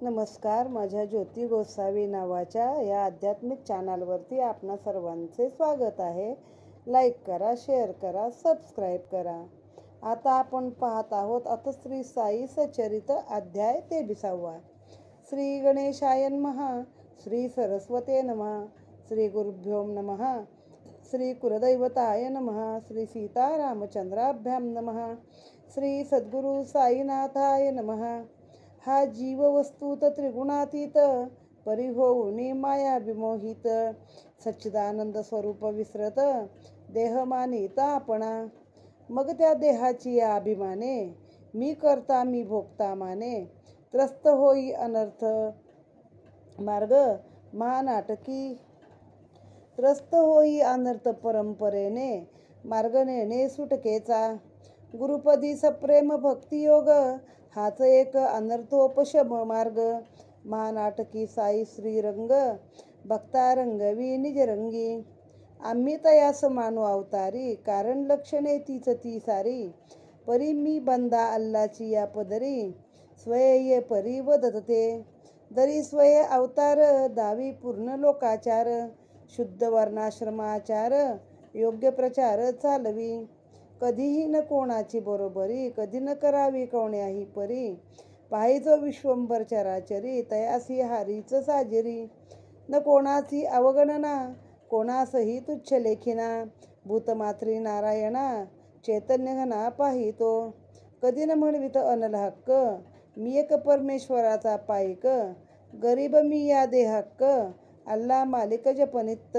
नमस्कार. माझ्या ज्योती गोसावी नावाच्या या आध्यात्मिक चॅनलवरती आपणा सर्वांचे स्वागत आहे. लाईक करा, शेअर करा, सबस्क्राईब करा. आता आपण पाहत आहोत अथ श्री साई सचरित अध्याय 23. श्री गणेशाय नमः. श्री सरस्वते नमः. श्री गुरुभ्यो नमः. श्री कुलदैवताय नमः. श्री सीतारामचंद्राभ्याम नमः. श्री सद्गुरु साईनाथाय नमः. हा जीव वस्तूत त्रिगुणातीत, परिहोऊनी माया विमोहित, सच्चिदानंद स्वरूप विसरत, देह मानिता आपणा. मग त्या देहाची या अभिमाने, मी करता मी भोगता माने, त्रस्त होई अनर्थ मार्ग महानाटकी. त्रस्त होई अनर्थ परंपरेने, मार्ग नेणे सुटकेचा. गुरुपदी सप्रेम भक्तियोग, हाच एक अनर्थोपशम मार्ग. महानाटकी साई श्रीरंग, भक्ता रंगवी निजरंगी. आम्ही तयास मानू अवतारी, कारण लक्षणे तीच ती सारी. परी मी बंदा अल्लाची या पदरी, स्वये ये परी वदत ते. दरी स्वये अवतार, दावी पूर्ण लोकाचार. शुद्ध वर्णाश्रमाचार, योग्य प्रचार चालवी. कधीही न कोणाची बरोबरी, कधी न करावी कोण्याही परी. पाहिजो विश्वंभर चराचरी, तयासी हारीच साजिरी. न कोणाची अवगणना, कोणासही तुच्छ लेखिना. भूतमात्री नारायणा, चैतन्य घना पाहितो. कधी न म्हणवित अनल हक्क, मी एक परमेश्वराचा पाईक. गरीब मी या देहक्क, अल्ला मालिक जपनित्त.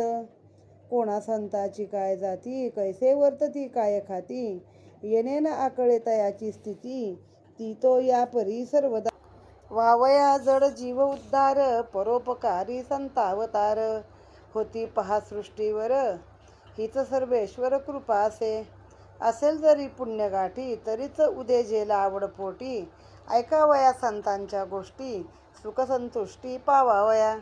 कोणा संताची काय जाती, कैसे वर्तती काय खाती. येणे न आकळे तयाची स्थिती, ती तो या परी सर्वदा. वावया जड जीव उद्धार, परोपकारी संतावतार. होती पहा सृष्टीवर, हीच सर्वेश्वर कृपा असे. असेल जरी पुण्यगाठी, तरीच उदेजेला आवड पोटी. ऐकावया संतांच्या गोष्टी, सुखसंतुष्टी पावावया.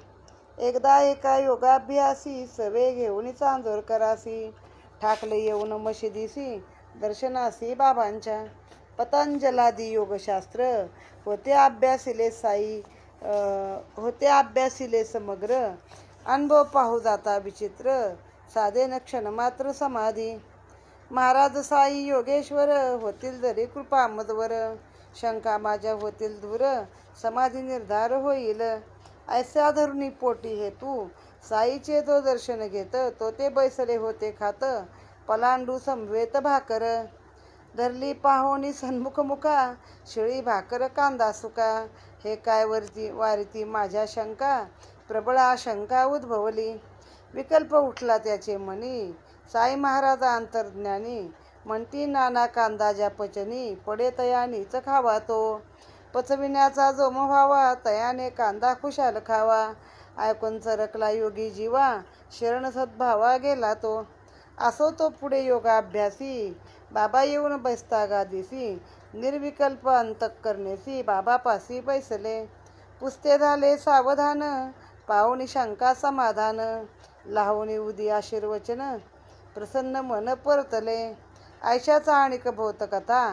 एकदा एका योगाभ्यासी, सवे घेऊन चांदोर करासी. ठाकले येऊन मशिदीसी, दर्शनासी बाबांच्या. पतंजलादी योगशास्त्र, होते अभ्यासिले समग्र. अनुभव पाहू जाता विचित्र, साधे न क्षण मात्र समाधी. महाराज साई योगेश्वर, होतील जरी कृपा मजवर. शंका माझ्या होतील दूर, समाधी निर्धार होईल. ऐसा धरुणी पोटी हेतू, साईचे तो दर्शन घेत. तो ते बैसले होते खात, पलांडू समवेत भाकर. धरली पाहोनी सन्मुख मुखा, शिळी भाकर कांदा सुका. हे काय वारिती माझ्या शंका, प्रबळ आशंका उद्भवली. विकल्प उठला त्याचे मनी, साई महाराज अंतर्ज्ञानी. म्हणती नाना कांदा ज्या पचनी, पडे तयानीच खावा तो. पचविण्याचा जोम व्हावा, तयाने कांदा खुशाल खावा. ऐकून चरकला योगी जीवा, शरण सद्भावा गेला तो. असो तो पुढे योगाभ्यासी, बाबा येऊन बैसता गादीसी. निर्विकल्प अंतःकरणेसी, बाबापासी बैसले. पुसते झाले सावधान, पाहुणी शंका समाधान. लावणी उदी आशीर्वचन, प्रसन्न मन परतले. आयशाचा आणिक भोत कथा,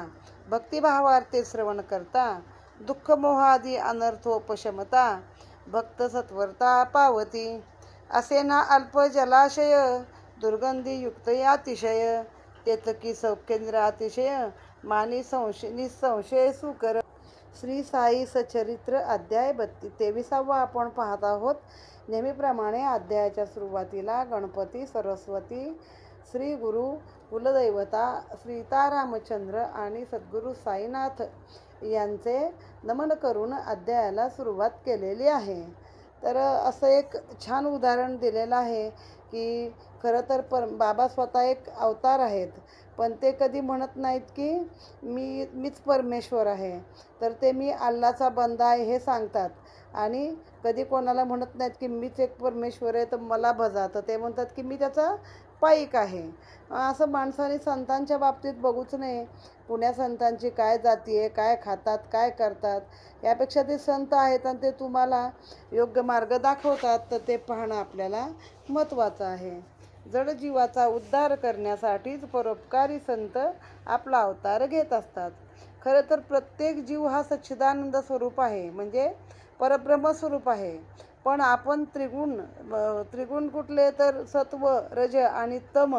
भक्तिभावार्थे श्रवण करता. दुःख मोहादी अनर्थोपशमता, भक्त सत्वरता पावती. असे ना अल्प जलाशय, दुर्गंधी युक्त अतिशय. तेतकी सौख्येंद्र अतिशय, मानी निसंशय सुकर. श्री साई सचरित्र अध्याय 23 आपण पाहत आहोत. नेहमीप्रमाणे अध्यायाच्या सुरुवातीला गणपती, सरस्वती, श्री गुरु, कुलदैवता सीतारामचंद्र आणि सद्गुरू साईनाथ यांचे नमन करून अध्यायाला सुरुवात केलेली आहे. तर असं एक छान उदाहरण दिलेलं आहे की खरं तर बाबा स्वतः एक अवतार आहेत, पण ते कधी म्हणत नाहीत की मीच परमेश्वर आहे. तर ते मी अल्लाचा बंदा आहे हे सांगतात. आणि कधी कोणाला म्हणत नाहीत की मीच एक परमेश्वर आहे तर मला भजा, तर ते म्हणतात की मी त्याचा पाईक आहे. असं माणसाने संतांच्या बाबतीत बघूच नये. पुण्या संतांची काय जाती आहे, काय खातात, काय करतात, यापेक्षा ते संत आहेत आणि ते तुम्हाला योग्य मार्ग दाखवतात, तर ते पाहणं आपल्याला महत्त्वाचं आहे. जड जीवाचा उद्धार करण्यासाठीच परोपकारी संत आपला अवतार घेत असतात. खरं तर प्रत्येक जीव हा सच्चिदानंद स्वरूप आहे, म्हणजे परब्रह्मस्वरूप आहे. पण आपण त्रिगुण कुठले तर सत्व, रज आणि तम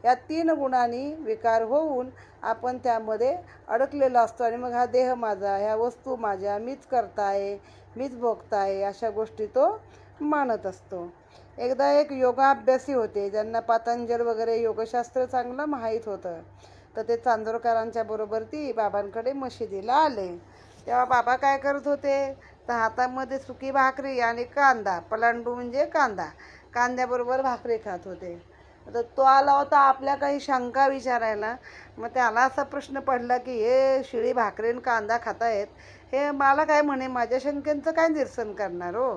या 3 गुणांनी विकार होऊन आपण त्यामध्ये अडकलेलो असतो. आणि मग हा देह माझा, ह्या वस्तू माझ्या, मीच करताय, मीच भोगताय, अशा गोष्टी तो मानत असतो. एकदा एक योगाभ्यासी होते, ज्यांना पातंजल वगैरे योगशास्त्र चांगलं माहीत होतं. तर ते चांदोरकरांच्या बरोबर ती बाबांकडे मशिदीला आले. तेव्हा बाबा काय करत होते, तर हातामध्ये सुकी भाकरी आणि कांदा, पलांडू म्हणजे कांदा, कांद्याबरोबर भाकरी खात होते. तर तो आला होता आपल्या काही शंका विचारायला. मग त्याला असा प्रश्न पडला की हे शिळी भाकरी आणि कांदा खातायत, हे मला काय म्हणे, माझ्या शंकेचं काय निरसन करणार हो.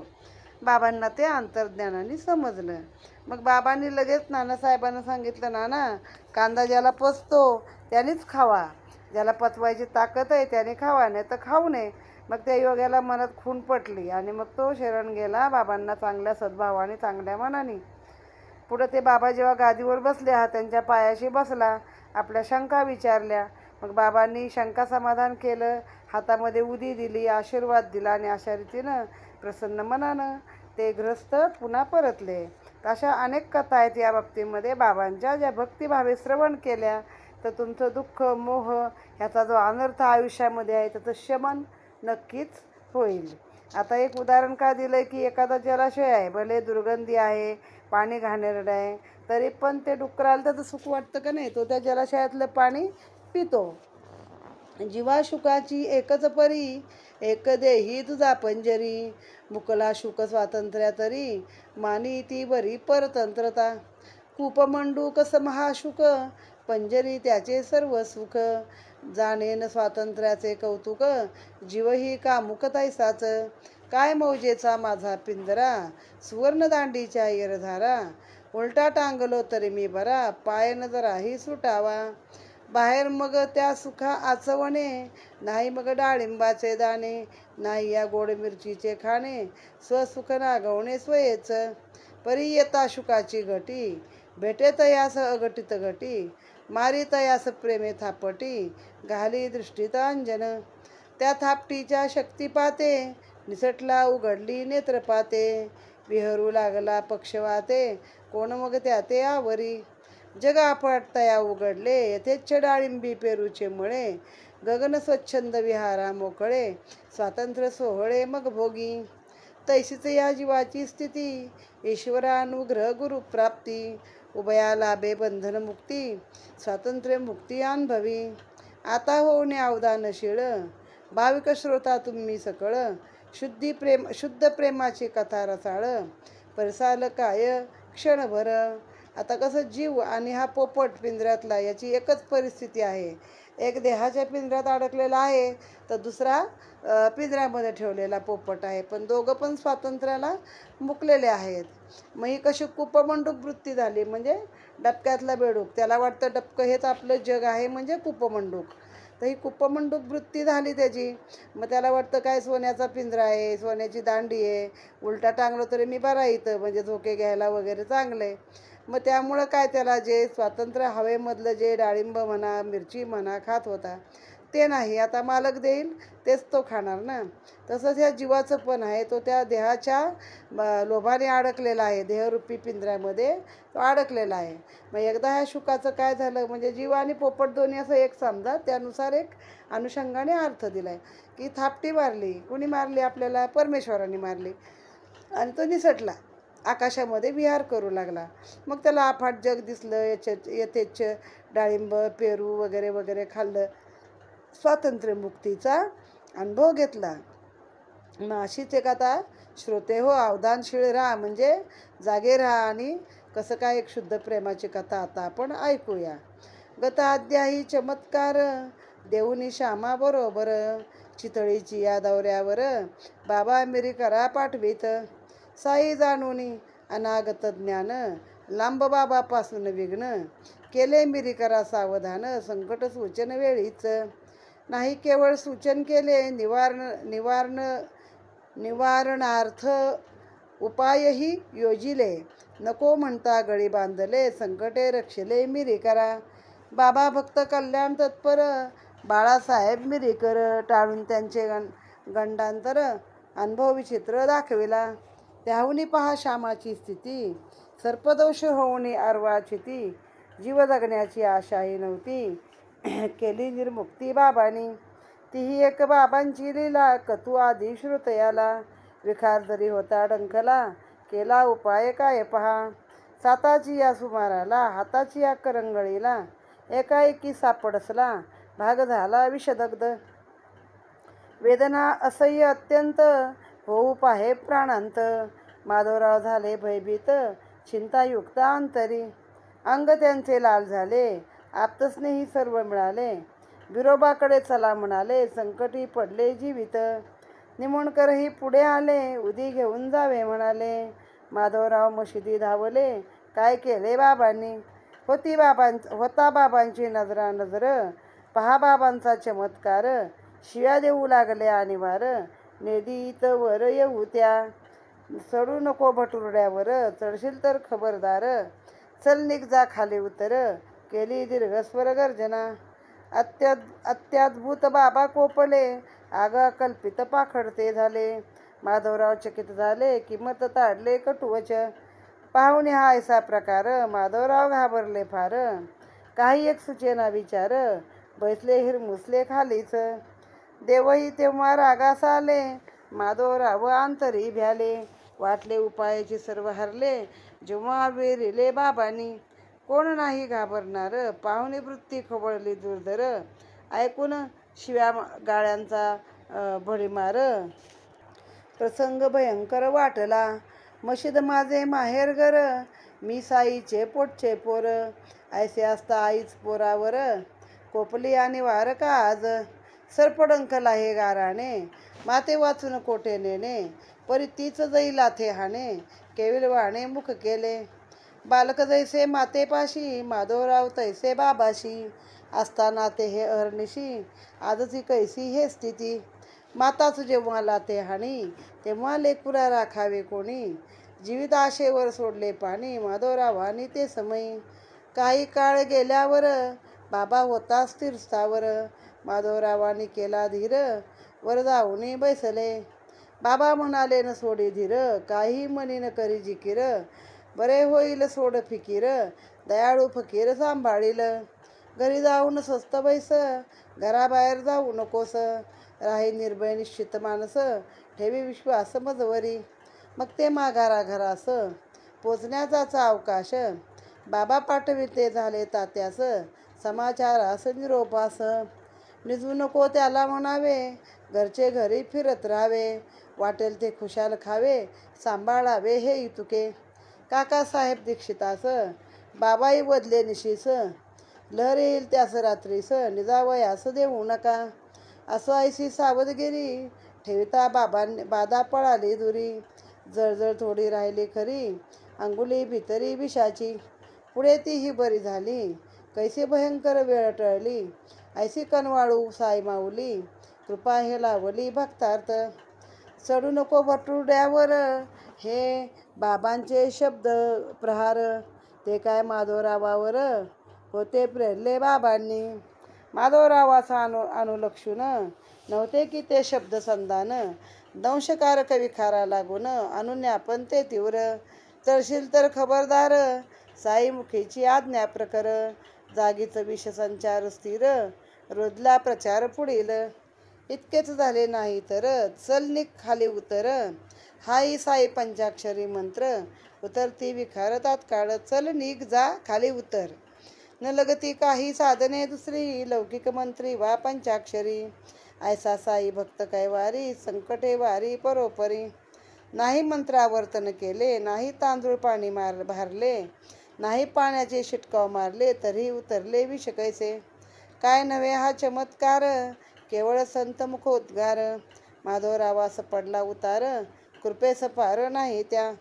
बाबांना ते अंतर्ज्ञानाने समजलं. मग बाबांनी लगेच नानासाहेबांना सांगितलं, नाना, कांदा ज्याला पचतो त्यानेच खावा, ज्याला पचवायची ताकद आहे त्याने खावा, नाही तर खाऊ नये. मग त्या योग्याला मनात खून पटली आणि मग तो शरण गेला बाबांना चांगल्या सद्भावाने, चांगल्या मनाने. पुढं ते बाबा जेव्हा गादीवर बसले, हा त्यांच्या पायाशी बसला, आपल्या शंका विचारल्या. मग बाबांनी शंका समाधान केलं, हातामध्ये उदी दिली, आशीर्वाद दिला आणि अशा रीतीनं प्रसन्न मनानं ते गृहस्थ पुन्हा परतले. अशा अनेक कथा आहेत या बाबतीमध्ये बाबांच्या, ज्या भक्तिभावे श्रवण केल्या तर तुमचं दुःख, मोह ह्याचा जो अनर्थ आयुष्यामध्ये आहे त्याचं शमन नक्कीच होईल. आता एक उदाहरण का दिलं की एखादा जलाशय आहे, भले दुर्गंधी आहे, पाणी घाणेरडं आहे, तरी पण ते डुकराला त्याचं सुख वाटतं का नाही, तो त्या जलाशयातलं पाणी पितो. जीवा शुकाची एकच परी, एक देही तुझा पंजरी, मुकला शुक स्वातंत्र्या तरी, मानी ती बरी परतंत्रता. कूपमंडू कस महाशुक, पंजरी त्याचे सर्व सुख, जाणेन स्वातंत्र्याचे कौतुक, जीवही कामुक तैसाच. काय मौजेचा माझा पिंजरा, सुवर्ण दांडीच्या येरधारा, उलटा टांगलो तरी मी बरा, पायन जराही सुटावा. बाहेर मग त्या सुखा आचवणे, नाही मग डाळिंबाचे दाणे, नाही या गोड मिरचीचे खाणे, स्वसुख नागवणे स्वयेच. परी येता शुकाची घटी, भेटे तयास अघटित घटी, मारी तयास प्रेमे थापटी, घाली दृष्टीत अंजन. त्या थापटीच्या शक्तिपाते, निसटला उघडली नेत्रपाते, विहरू लागला पक्षवाते, कोण मग त्या ते आवरी. जग आपट तया उघडले, यथेच्छ डाळिंबी पेरूचे मळे, गगन स्वच्छंद विहारा मोकळे, स्वातंत्र्य सोहळे मग भोगी. तैसीच या जीवाची स्थिती, ईश्वरानुग्रह गुरुप्राप्ती, उभया लाभे बंधन मुक्ती, स्वातंत्र्य मुक्ती अनुभवी. आता होणे अवधानशीळ, भाविक श्रोता तुम्ही सकळ, शुद्ध प्रेमाची कथा रसाळ, परसाल काय क्षणभर. आता कसं जीव आणि हा पोपट पिंजऱ्यातला, याची एकच परिस्थिती आहे. एक देहाच्या पिंजऱ्यात अडकलेला आहे, तर दुसरा पिंजऱ्यामध्ये ठेवलेला पोपट आहे, पण दोघं पण स्वातंत्र्याला मुकलेले आहेत. मग ही कशी कुपमंडूक वृत्ती झाली, म्हणजे डबक्यातला बेडूक, त्याला वाटतं डबकं हेच आपलं जग आहे, म्हणजे कुपमंडूक. तर ही कुपमंडूक वृत्ती झाली त्याची. मग त्याला वाटतं काय सोन्याचा पिंजरा आहे, सोन्याची दांडी आहे, उलटा टांगलो तरी मी बरा इथं, म्हणजे झोके घ्यायला वगैरे चांगलं आहे. मग त्यामुळं काय, त्याला जे स्वातंत्र्य हवेमधलं जे डाळिंब म्हणा, मिरची म्हणा खात होता ते नाही, आता मालक देईल तेच तो खाणार ना. तसंच ह्या जीवाचं पण आहे, तो त्या देहाच्या लोभाने अडकलेला आहे, देहरूपी पिंजऱ्यामध्ये तो अडकलेला आहे. मग एकदा ह्या शुकाचं काय झालं, म्हणजे जीव आणि पोपट दोन्ही असं एक समजा, त्यानुसार एक अनुषंगाने अर्थ दिला आहे की थापटी मारली, कुणी मारली आपल्याला, परमेश्वराने मारली, आणि तो निसटला, आकाशामध्ये विहार करू लागला. मग त्याला अफाट जग दिसलं, यथेच्छ डाळिंब पेरू वगैरे वगैरे खाल्लं, स्वातंत्र्य मुक्तीचा अनुभव घेतला. मग अशीच एक आता श्रोते हो, अवधानशील राहा, म्हणजे जागे राहा, आणि कसं काय एक शुद्ध प्रेमाची कथा आता आपण ऐकूया. गताद्याही चमत्कार, देऊनी श्यामा बरोबर, चितळीची या दौऱ्यावर, बाबा मिरीकरा पाठवीत, साई जाणूनी अनागत ज्ञान, लांब बाबापासून विघ्न, केले मिरीकरा सावधान, संकट सूचन वेळीच. नाही केवळ सूचन केले, निवारणार्थ उपायही योजिले, नको म्हणता गळी बांधले, संकटे रक्षले मिरीकरा. बाबा भक्त कल्याण तत्पर, बाळासाहेब मिरीकर, टाळून त्यांचे गंडांतर, अनुभव विचित्र दाखविला. त्याहून पहा श्यामाची स्थिती, सर्पदोष होऊन अर्वाची ती. जीव जगण्याची आशाही नव्हती, केली निर्मुक्ती बाबांनी. तीही एक बाबांची लीला, कतू आधी श्रुतयाला. विखार जरी होता डंखला, केला उपाय काय पहा. साताची या सुमाराला, हाताची या करंगळीला, एकाएकी सापडसला, भाग झाला विषदग्ध. वेदना असह्य अत्यंत, होऊ पाहे प्राणांत. माधवराव झाले भयभीत, चिंतायुक्त अंतरी. अंग त्यांचे लाल झाले, आप्तस्नेही सर्व मिळाले. विरोबाकडे चला म्हणाले, संकटी पडले जीवित. निमोणकरही पुढे आले, उदी घेऊन जावे म्हणाले. माधवराव मशिदी धावले, काय केले बाबांनी. होता बाबांची नजरा नजर, पहा बाबांचा चमत्कार. शिव्या देऊ लागले आणि वार, नेदीत वर येऊ त्या. चढू नको भटुरड्यावर, चढशील तर खबरदार. चल निघ जा खाली उतर, केली दीर्घस्वर गर्जना. अत्याद्भुत बाबा कोपले, आगा कल्पित पाखडते झाले. माधवराव चकित झाले, किंमत ताडले कटुवच. पाहुणे हा ऐसा प्रकार, माधवराव घाबरले फार. काही एक सुचेना विचार, बैसले हिरमुसले खालीच. देवही तेव्हा रागास आले, माधवराव अंतरी भ्याले. वाटले उपायाची सर्व हरले, जेव्हा वेरिले बाबांनी. कोण नाही घाबरणार, पाहुणे वृत्ती खवळली दुर्धर. ऐकून शिव्या गाळ्यांचा भडीमार. प्रसंग भयंकर वाटला, मशीद माझे माहेरघर. मी साईचे पोटचे पोर, ऐसे असता आईच पोरावर. कोपली आणि वार का आज, सरपडंकला हे गाराणे. माते वाचून कोठे नेणे, परी तीच जैला थे हाणे. केविल वाणे मुख केले, बालक जैसे मातेपाशी. माधवराव तैसे बाबाशी, असताना ते हे अहर्निशी. आजची कैसी हे स्थिती, माताच जेव्हा लाते हाणी. तेव्हा लेकुरा राखावे कोणी, जीवित आशेवर सोडले पाणी. माधवरावांनी ते समयी, काही काळ गेल्यावर, बाबा होता स्थिरस्थावर. माधवरावांनी केला धीर, वर जाऊन बैसले. बाबा म्हणाले न सोडी धीर, काही मनी न करी जिकीर. बरे होईल सोड फिकीर, दयाळू फकीर सांभाळील. घरी जाऊन स्वस्त बैस, घराबाहेर जाऊ नकोस. राही निर्भय निश्चित मानस, ठेवी विश्वास मजवरी. मग ते माघारा घरास, पोचण्याचाच अवकाश. बाबा पाठविते झाले तात्यास, समाचारास निरोपास. निजू नको त्याला म्हणावे, घरचे घरी फिरत राहावे. वाटेल ते खुशाल खावे, सांभाळावे हे इतुके. काकासाहेब दीक्षितास, बाबाई बदले निशीस. लहर येईल त्यास रात्रीस, निजावयास देऊ नका. असं ऐशी सावधगिरी, ठेविता बादा पळाली दुरी. जळजळ थोडी राहिली खरी, अंगुली भितरी विषाची. पुढे तीही बरी झाली, कैसे भयंकर वेळ टळली. ऐशी कनवाळू साई माऊली, कृपा हे लावली भक्तार्थ. चढू नको भटुरड्यावर, हे बाबांचे शब्द प्रहार. ते काय माधवरावावर, होते प्रेरले बाबांनी. माधवरावाचा अनुलक्षून, नव्हते की ते शब्द संधान. दंशकारक विखारा लागून, अनुज्ञापन ते तीव्र. चढशील तर खबरदार, साईमुखीची आज्ञा प्रकर. जागीच विषसंचार स्थिर, रुजला प्रचार पुढील. इतकेच झाले नाही तर, चल निघ खाली उतर. हाही साई पंचाक्षरी मंत्र, उतरती विखार तात्काळ. चल निघ जा खाली उतर, न लगती काही साधने दुसरी. लौकिक मंत्री वा पंचाक्षरी, ऐसा साई भक्त कैवारी. संकटे वारी परोपरी, नाही मंत्रावर्तन केले, नाही तांदूळ पाणी भारले. नाही पाण्याचे शिटकाव मारले, तरी उतरले विष कैसे. काय नव्हे हा चमत्कार, केवळ संत मुखोद्गार. माधवरावास पडला उतार, कृपेस पार नाही त्या.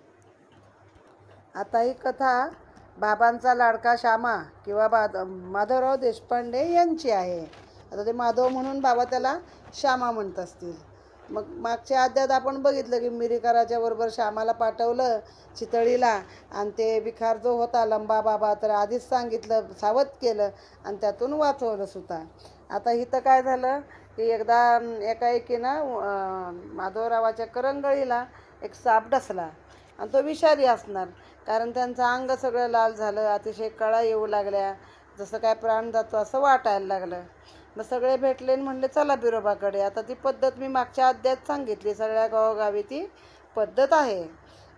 आता ही कथा बाबांचा लाडका श्यामा किंवा माधवराव देशपांडे यांची आहे. आता ते माधव म्हणून बाबा त्याला श्यामा म्हणत असतील. मग मागच्या अध्यायात आपण बघितलं की मिरीकराच्या बरोबर श्यामाला पाठवलं चितळीला, आणि ते विखार जो होता लंबा बाबा, तर आधीच सांगितलं, सावध केलं आणि त्यातून वाचवलं सुद्धा. आता इथं काय झालं की एकदा एकाएकी ना माधवरावाच्या करंगळीला एक साप डसला आणि तो विषारी असणार, कारण त्यांचं अंग सगळं लाल झालं, अतिशय कळा येऊ लागल्या, जसं काय प्राण जातो असं वाटायला लागलं. मग सगळे भेटले आणि म्हणले चला बिरोबाकडे. आता ती पद्धत मी मागच्या अध्यायात सांगितली, सगळ्या गावोगावी ती पद्धत आहे.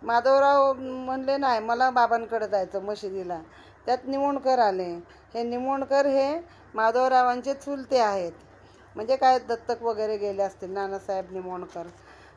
माधवराव म्हणले नाही मला बाबांकडे जायचं मशिदीला. त्यात निमोणकर आले. हे निमोणकर हे माधवरावांचे चुलते आहेत, म्हणजे काय दत्तक वगैरे गेले असतील नानासाहेब निमोणकर.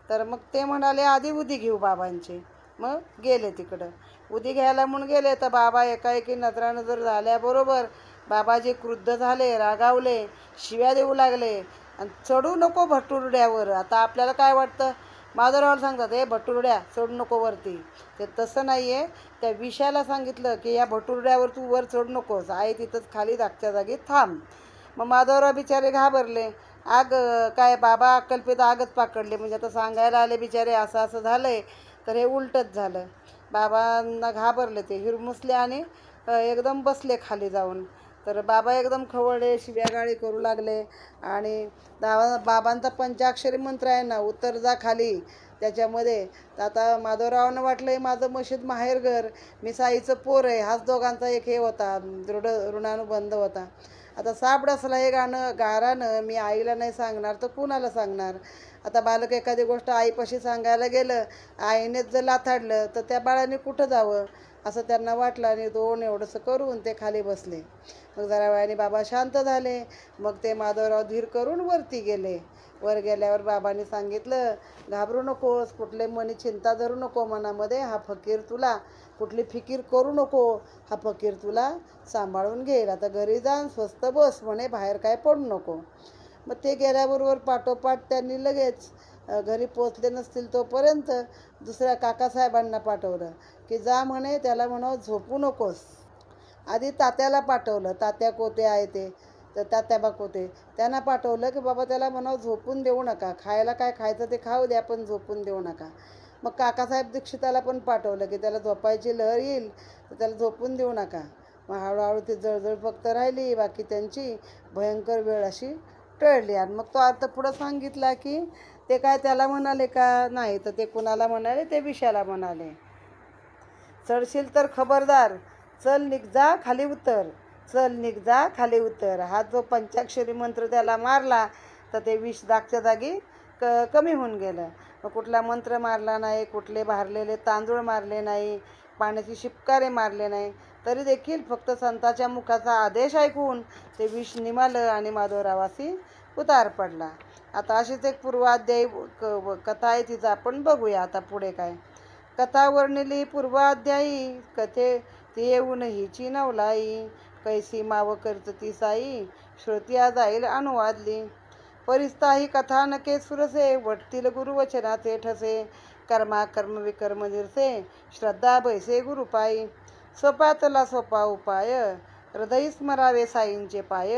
तर मग ते म्हणाले आधी उदी घेऊ बाबांची. मग गेले तिकडं उदी घ्यायला म्हणून गेले, तर बाबा एकाएकी नजरानजर झाल्याबरोबर बाबाजी क्रुद्ध झाले, रागावले, शिव्या देऊ लागले आणि चढू नको भटुरड्यावर. आता आपल्याला काय वाटतं, माधवरावाला सांगतात हे भटुरड्या चढू नको वरती. ते तसं नाही आहे, त्या विषयाला सांगितलं की या भटुरड्यावर तू वर चढू नकोस, आहे तिथंच खाली धाकच्या जागी थांब. मग माधवराव बिचारे घाबरले. आग काय बाबा अक्कल्पित आगच पाकडले, म्हणजे आता सांगायला आले बिचारे असं असं झालं आहे. तर हे उलटच झालं. बाबांना घाबरले, ते हिरमुसले आणि एकदम बसले खाली जाऊन. तर बाबा एकदम खवळले, शिव्यागाळी करू लागले. आणि बाबांचा पंचाक्षरी मंत्र आहे ना, उत्तर जा खाली, त्याच्यामध्ये तर आता माधवरावांना वाटलं माझं मशीद माहेरघर, मी साईचं पोर आहे, हाच दोघांचा एक हे होता, ऋणानुबंध होता. आता साप डसला हे गारानं मी आईला नाही सांगणार तर कुणाला सांगणार. आता बालक एखादी गोष्ट आईपाशी सांगायला गेलं, आईनेच जर लाथाडलं तर त्या बाळाने कुठं जावं असं त्यांना वाटलं, आणि दोन एवढंसं करून ते खाली बसले. मग जरा वेळाने बाबा शांत झाले. मग ते माधवराव धीर करून वरती गेले. वर गेल्यावर बाबांनी सांगितलं घाबरू नकोस, कुठले मनी चिंता धरू नको मनामध्ये, हा फकीर तुला कुठली फिकीर करू नको, हा फकीर तुला सांभाळून घेईल. आता घरी जाऊन स्वस्त बस म्हणे, बाहेर काय पडू नको. मग ते गेल्याबरोबर पाठोपाठ त्यांनी लगेच घरी पोचले नसतील तोपर्यंत दुसऱ्या काकासाहेबांना पाठवलं की जा म्हणे त्याला म्हणावं झोपू नकोस. आधी तात्याला पाठवलं, तात्या कोते आहे ते, तर तात्याबा कोते त्यांना पाठवलं की बाबा त्याला म्हणावं झोपून देऊ नका, खायला काय खायचं ते खाऊ द्या पण झोपून देऊ नका. मग काकासाहेब दीक्षिताला पण पाठवलं की त्याला झोपायची लहर येईल तर त्याला झोपून देऊ नका. मग हळूहळू ती जळजळ फक्त राहिली, बाकी त्यांची भयंकर वेळ अशी टळली. आणि मग तो अर्थ पुढं सांगितला की ते काय त्याला म्हणाले का नाही, तर ते कुणाला म्हणाले, ते विषयाला म्हणाले चढशील तर खबरदार, चल निघ जा खाली उतर, चल निघ जा खाली उतर. हा जो पंचाक्षरी मंत्र त्याला मारला तर ते विष जागच्या जागी कमी होऊन गेलं. मग कुठला मंत्र मारला नाही, कुठले भारलेले तांदूळ मारले नाही, पाण्याची शिपकारे मारले नाही, तरी देखील फक्त संताच्या मुखाचा आदेश ऐकून ते विष निमालं आणि माधवरावासी उतार पडला. आता अशीच एक पूर्वाध्यायी कथा आहे, तिचं आपण बघूया आता पुढे काय. कथा वर्णिली पूर्वाध्यायी, कथे ती येऊन हिची नवलाई, कैसी माव करती साई, श्रोत्या जाईल अनुवादली. परिस्ता ही कथानके सुरसे, वटतील गुरुवचनाचे ठसे, कर्मा कर्म विकर्म निरसे, श्रद्धा बैसे गुरुपायी. सोपातला सोपा उपाय, हृदयी स्मरावे साईंचे पाय,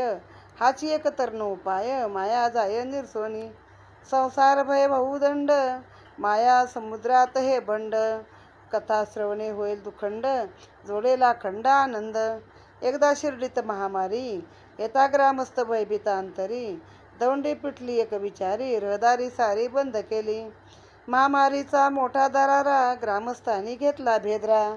हाची एक तरण उपाय, माया जाय निरसोनी. संसार भय बहुदंड, माया समुद्रात हे बंड, कथा श्रवणे होईल दुखंड, जोडेला खंड आनंद. एकदा शिर्डीत महामारी, येता ग्रामस्थ भयभीतांतरी, दौंडी पिटली एक विचारी, रहदारी सारी बंद केली. महामारीचा मोठा दरारा, ग्रामस्थांनी घेतला भेदरा,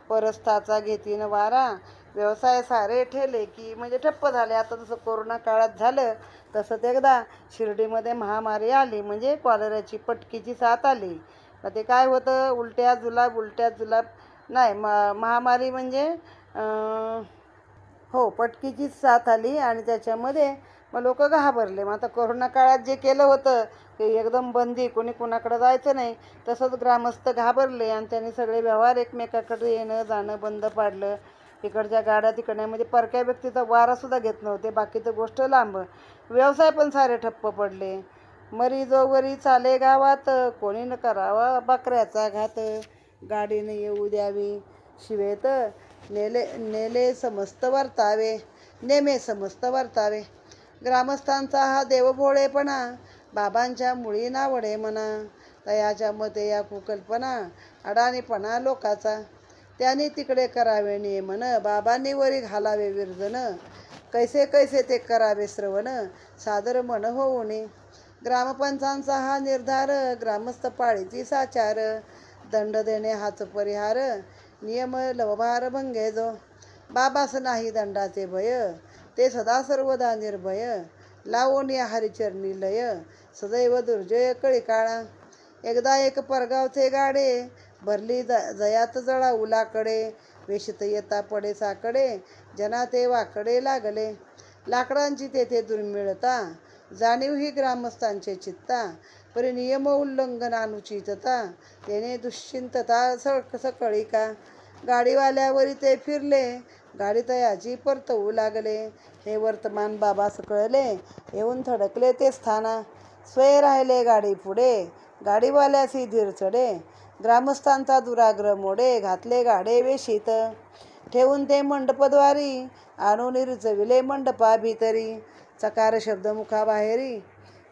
परस्थाचा घेतीन वारा, व्यवसाय सारे ठेले की म्हणजे ठप्प झाले. आता जसं कोरोना काळात झालं तसंच एकदा शिर्डीमध्ये महामारी आली, म्हणजे कॉलराची पटकीची साथ आली. मग ते काय होतं, उलट्या जुलाब नाही, महामारी म्हणजे हो पटकीचीच साथ आली आणि त्याच्यामध्ये मग लोक घाबरले. मग आता कोरोना काळात जे केलं होतं ते एकदम बंदी, कोणी कोणाकडं जायचं नाही, तसंच ग्रामस्थ घाबरले आणि त्यांनी सगळे व्यवहार एकमेकाकडे येणं जाणं बंद पाडलं. इकडच्या गाड्या तिकडल्या म्हणजे परक्या व्यक्तीचा वारासुद्धा घेत नव्हते, बाकीचं गोष्ट लांब. व्यवसाय पण सारे ठप्प पडले. मरी जोवरी चाले गावात, कोणी न करावा बकऱ्याचा घात, गाडीने येऊ द्यावी शिवेत, नेले समस्त वर्तावे, नेमे समस्त वर्तावे. ग्रामस्थांचा हा देवभोळेपणा, बाबांच्या मुळी नावडे म्हणा. तयाच्या मते या कुकल्पना, अडाणीपणा लोकाचा, त्यांनी तिकडे करावे नियमन, बाबांनी वरी घालावे विरजन. कैसे कैसे ते करावे श्रवण सादर मन होऊनी. ग्रामपंचांचा हा निर्धार ग्रामस्थ पाळीची साचार. दंड देणे हाच परिहार नियम लवभार भंगे जो. बाबास नाही दंडाचे भय ते सदा सर्वदा निर्भय. लावोनी हरिचरणी लय सदैव दुर्जय कळी काळा. एकदा एक परगावचे गाडे भरली जयात जळा उलाकडे. वेशित येता पडे साकडे जना ते वाकडे लागले. लाकडांची तेथे दुर्मिळता जाणीव ही ग्रामस्थांचे चित्ता. परी नियम उल्लंघन अनुचितता तेने दुश्चिंतता सकळी का. गाडीवाल्यावरी ते फिरले गाडी तयाची परतवू लागले. हे वर्तमान बाबास कळले येऊन थडकले ते स्थाना. स्वय राहिले गाडी पुढे गाडीवाल्यासी धीर चढे. ग्रामस्थांचा दुराग्रह मोडे घातले गाडे वेशीत. ठेवून ते मंडपद्वारी आणून रिचविले मंडपा भीतरी. चकार शब्द मुखाबाहेरी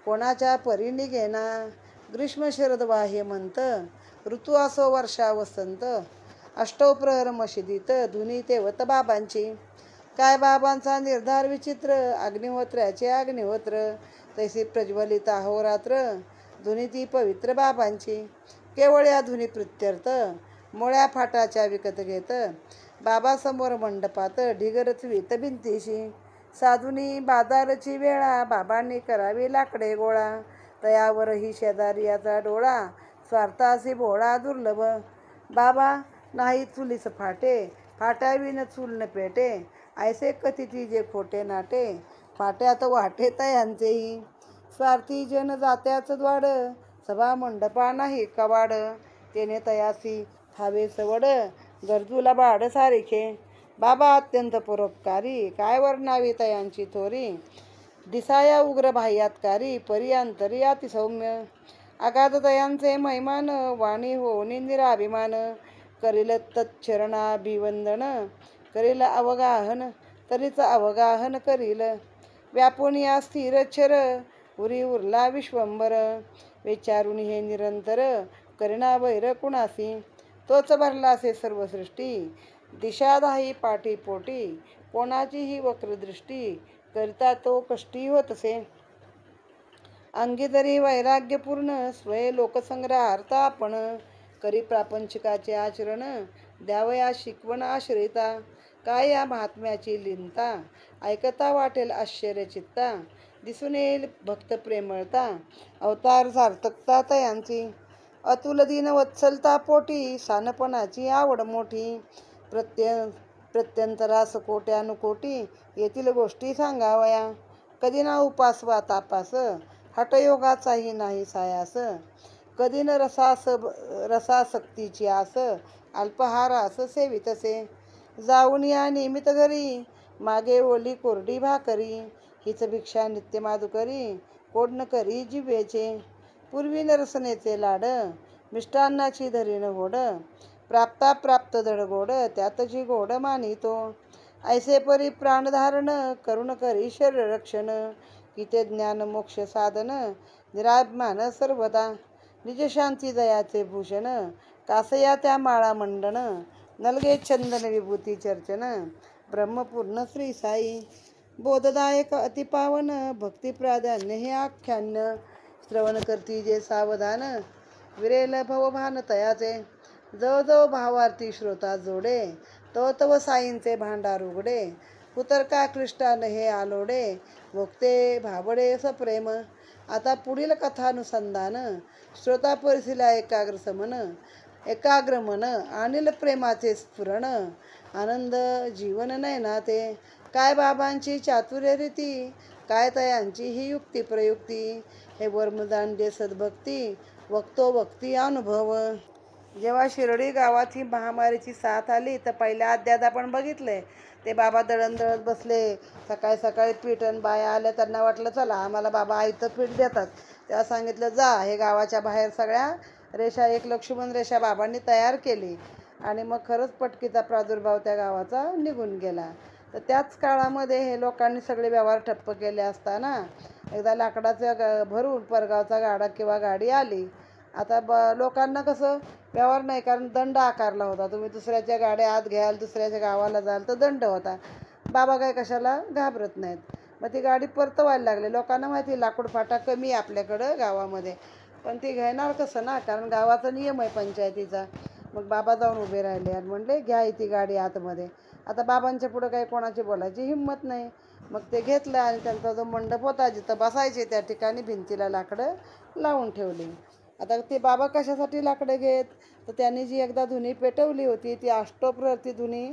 कोणाच्या परी निघेना. ग्रीष्म शरद वा हेमंत ऋतू असो वर्षा वसंत. अष्टौ प्रहर मशिदीत धुनी तेवत बाबांची. काय बाबांचा निर्धार विचित्र अग्निहोत्र्याचे अग्निहोत्र. तैसी प्रज्वलित अहोरात्र धुनी ती पवित्र बाबांची. केवळ या धुनी प्रित्यर्थ मोळ्या फाटाच्या विकत घेत. बाबासमोर मंडपात ढिगरच वीत भिंतीशी. साधुनी बाजारची वेळा बाबांनी करावी लाकडे गोळा. तयावरही शेजारी याचा डोळा स्वार्थासी भोळा दुर्लभ. बाबा नाही चुलीस फाटे फाट्याविन चूल न पेटे. ऐसे कथिती जे खोटे नाटे फाट्यात वाटे तयांचेही. स्वार्थी जन जात्याच द्वाड सभा मंडपा नाही कवाड. तेने तयासी थावे सवड गरजूला बाड सारिखे. बाबा अत्यंत परोपकारी काय वर्णावी तयांची थोरी. दिसाया उग्र बाह्यात्कारी परी अंतरी अतिसौम्य. अगाध तयांचे महिमान वाणी होऊनी निराभिमान. करील तच्चरणाभिवंदन करील अवगाहन तरीच अवगाहन करील. व्यापून या स्थिर छर उरी उरला विश्वंभर. विचारून हे निरंतर करिना वैर कुणासी. तोच भरलासे सर्व सृष्टी दिशादाही पाठी पोटी. कोणाचीही वक्रदृष्टी करिता तो कष्टी होतसे. अंगी तरी वैराग्यपूर्ण स्वय लोकसंग्रहार्थ आपण. करी प्रापंचिकाचे आचरण द्यावया शिकवण आश्रिता. काय या महात्म्याची लिनता ऐकता वाटेल आश्चर्यचित्ता. दिसून येईल भक्त प्रेमळता अवतार सार्थकता तयांची. अतुल दीन वत्सलता पोटी सानपणाची आवड मोठी. प्रत्यंतरास कोट्यानुकोटी येथील गोष्टी सांगावया. कधी ना उपासवा तापास हठयोगाचाही नाही सायास. कधी न रसासक्तीची आस अल्पहारास सेवितसे. जाऊन या नियमित घरी मागे ओली कोरडी भाकरी. हीच भिक्षा नित्य माधुकरी कोड करी जिव्हेचे. पूर्वी नरसनेचे लाड मिष्टान्नाची धरीन होड. प्राप्ता प्राप्त धडगोड त्यातची गोड मानितो. ऐसे परी प्राणधारण करुण करी शरीर रक्षण. की ते ज्ञान मोक्ष साधन निराभिमान सर्वदा. निज शांती दयाचे भूषण कासया त्या माळा मंडन. नलगे चंदन विभूती चर्चन ब्रह्मपूर्ण श्री साई. बोधदायक अतिपावन भक्ती प्राधान्य हे आख्यान. श्रवण करती जे सावधान विरेल भवभान तयाचे. जो जो भावार्थी श्रोता जोडे तो तव साईंचे भांडार उघडे. कुतर्का क्लिष्टान हे आलोडे भोगते भावडे सप्रेम. आता पुढील कथानुसंधान श्रोता परिसीला एकाग्र मन अनिल प्रेमाचे स्फुरण. आनंद जीवन नयनाते. काय बाबांची चातुर्य रीती काय तयांची ही युक्ती प्रयुक्ती. हे वर्मदांडे सद्भक्ती वक्तो भक्ती अनुभव. जेव्हा शिर्डी गावात ही महामारीची साथ आली तर पहिल्या अध्यायात आपण बघितले ते बाबा दळणदळत बसले. सकाळी सकाळी पीठ आणि बाया आल्या. त्यांना वाटलं चला आम्हाला बाबा आयतं पीठ देतात. तेव्हा सांगितलं जा हे गावाच्या बाहेर सगळ्या रेषा एक लक्ष्मण रेषा बाबांनी तयार केली. आणि मग खरंच पटकीचा प्रादुर्भाव त्या गावाचा निघून गेला. तर त्याच काळामध्ये हे लोकांनी सगळे व्यवहार ठप्प केले असताना एकदा लाकडाचं भरून परगावचा गाडा किंवा गाडी आली. आता लोकांना कसं व्यवहार नाही कारण दंड आकारला होता. तुम्ही दुसऱ्याच्या गाड्या आत घ्याल दुसऱ्याच्या गावाला जाल तर दंड होता. बाबा काय कशाला घाबरत नाहीत. मग ती गाडी परतवायला लागले. लोकांना माहिती लाकूड फाटा कमी आहे आपल्याकडं गावामध्ये, पण ती घेणार कसं ना, कारण गावाचा नियम आहे पंचायतीचा. मग बाबा जाऊन उभे राहिले आणि म्हणले घ्या ती गाडी आतमध्ये. आता बाबांच्या पुढं काही कोणाची बोलायची हिंमत नाही. मग ते घेतलं आणि त्यांचा जो मंडप होता जिथं बसायचे त्या ठिकाणी भिंतीला लाकडं लावून ठेवली. आता ते बाबा कशासाठी लाकडं घेत, तर त्यांनी जी एकदा धुनी पेटवली होती ती अष्टप्रहर धुनी,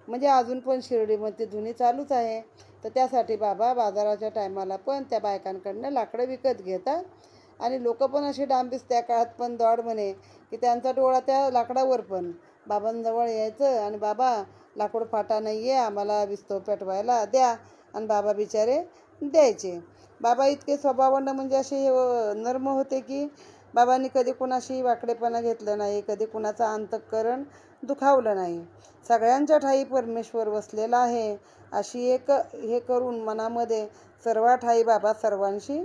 म्हणजे अजून पण शिर्डीमध्ये धुनी चालूच आहे. तर त्यासाठी बाबा बाजाराच्या टायमाला पण त्या बायकांकडनं लाकडं विकत घेतात. आणि लोक पण अशी डांबीस त्या काळात पण दॉड म्हणे की त्यांचा डोळा त्या लाकडावर पण. बाबांजवळ यायचं आणि बाबा लाकूड फाटा नाही आहे, आम्हाला विस्तव पेटवायला द्या. आणि बाबा बिचारे द्यायचे. बाबा इतके स्वभावानं म्हणजे असे नर्म होते की बाबांनी कधी कुणाशी वाकडेपणा घेतलं नाही, कधी कुणाचं अंतःकरण दुखावलं नाही. सगळ्यांच्या ठाई परमेश्वर वसलेला आहे अशी एक हे करून मनामध्ये सर्व ठाई बाबा सर्वांशी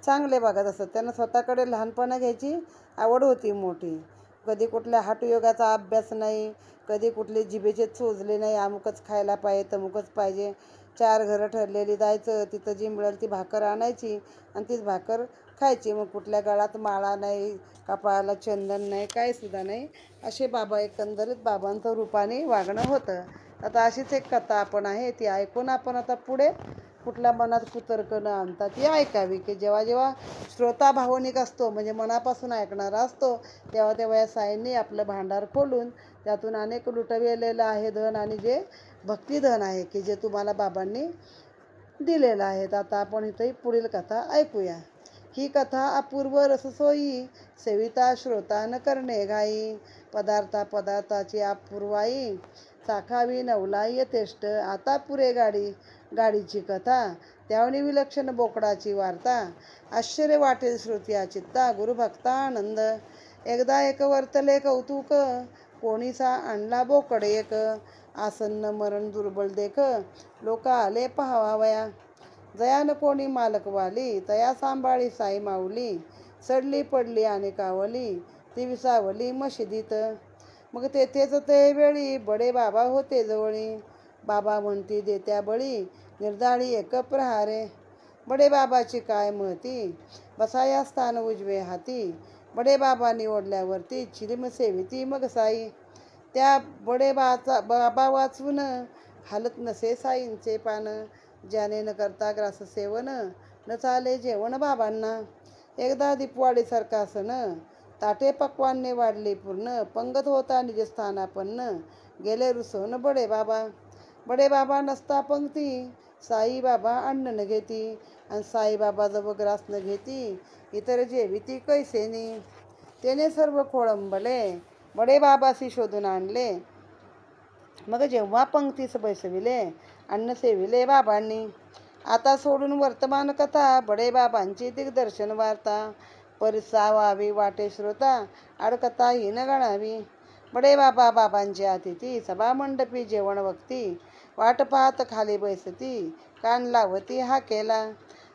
चांगले वागत असत. त्यांना स्वतःकडे लहानपणा घ्यायची आवड होती मोठी. कधी कुठल्या हटयोगाचा अभ्यास नाही, कधी कुठले जिभेचे चोचले नाही, अमुकच खायला पाहिजे तमुकच पाहिजे. 4 घरं ठरलेली जायचं, तिथं जी मिळेल ती भाकर आणायची आणि तीच भाकर खायची. मग कुठल्या गळात माळा नाही, कपाळाला चंदन नाही, काहीसुद्धा नाही. असे बाबा एकंदरीत बाबांचं रूपाने वागणं होतं. आता अशीच एक कथा आपण आहे ती ऐकून आपण आता पुढे कुठल्या मनात कुतर्क न आणता ती ऐकावी. की जेव्हा जेव्हा श्रोता भावनिक असतो म्हणजे मनापासून ऐकणारा असतो, तेव्हा तेव्हा या साईंनी आपलं भांडार खोलून त्यातून अनेक लुटविलेलं आहे धन, आणि जे भक्तिधन आहे की जे तुम्हाला बाबांनी दिलेलं आहे. आता आपण इथंही पुढील कथा ऐकूया. ही कथा अपूर्व रससोयी, सेविता श्रोता न करणे घाई. पदार्थाची अपूर्वाई, चाखावी नवलाई यथेष्ट. आता पुरे गाडीची कथा, त्यावनी विलक्षण बोकडाची वार्ता. आश्चर्य वाटेल श्रुतिया चित्ता, गुरुभक्तानंद. एकदा एक वर्तले कौतुक, कोणीसा आणला बोकड एक. आसन्न मरण दुर्बल देख, लोक आले पहावावया. जयान कोणी मालकवाली, तया सांभाळी साई माऊली. सडली पडली आणि कावली, ती विसावली मशिदीत. मग तेथेच ते वेळी बडे बाबा होते जवळी. बाबा म्हणती देत्या बळी, निर्धाळी एक प्रहारे. बडे बाबाची काय महती, बसाया स्थान उजवे हाती. बडे बाबा निवडल्यावरती चिलीम सेविती मग साई. त्या बडे बाबा वाचून हालत नसे साईंचे पान. ज्याने न करता ग्रास सेवन, न चाले जेवण बाबांना. एकदा दीपवाडीसारखा सण, ताटे पक्वान्ने वाढली पूर्ण. पंगत होता निजस्थानापन्न, गेले रुसवून बडे बाबा. बडे बाबा नसता पंक्ती, साईबाबा अन्न न घेती. आणि साईबाबा जवळ ग्रास न घेती, इतर जेविती कैसेनी. त्याने सर्व खोळंबले, बडे बाबासी शोधून आणले. मग जेव्हा पंक्तीस बैसविले, अन्न सेविले बाबांनी. आता सोडून वर्तमान कथा, बडे बाबांची दिग्दर्शन वार्ता. परिसावावी वाटे श्रोता, आडकथा ही न गणावी. बडे बाबांचे अतिथी, सभामंडपी जेवण वक्ती. वाट पाहत खाली बैसती, कान लावती हा केला.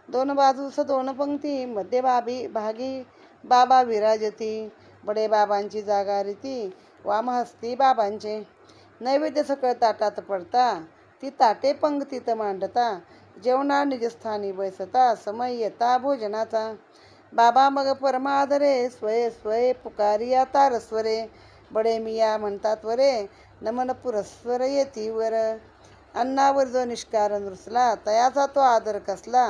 2 बाजूस 2 पंक्ती, मध्ये भागी बाबा विराजती. बडे बाबांची जागा रीती, वामहस्ती बाबांचे. नैवेद्य सकळ ताटात पडता, ती ताटे पंक्तीत मांडता. जेवणा निजस्थानी बैसता, समय येता भोजनाचा. बाबा मग परमादरे, स्वये स्वये पुकारिया तारस्वरे. बडे मिया म्हणतात वरे, नमन पुरस्वर येती वर. अन्नावर जो निष्कारण रुसला, तयाचा तो आदर कसला.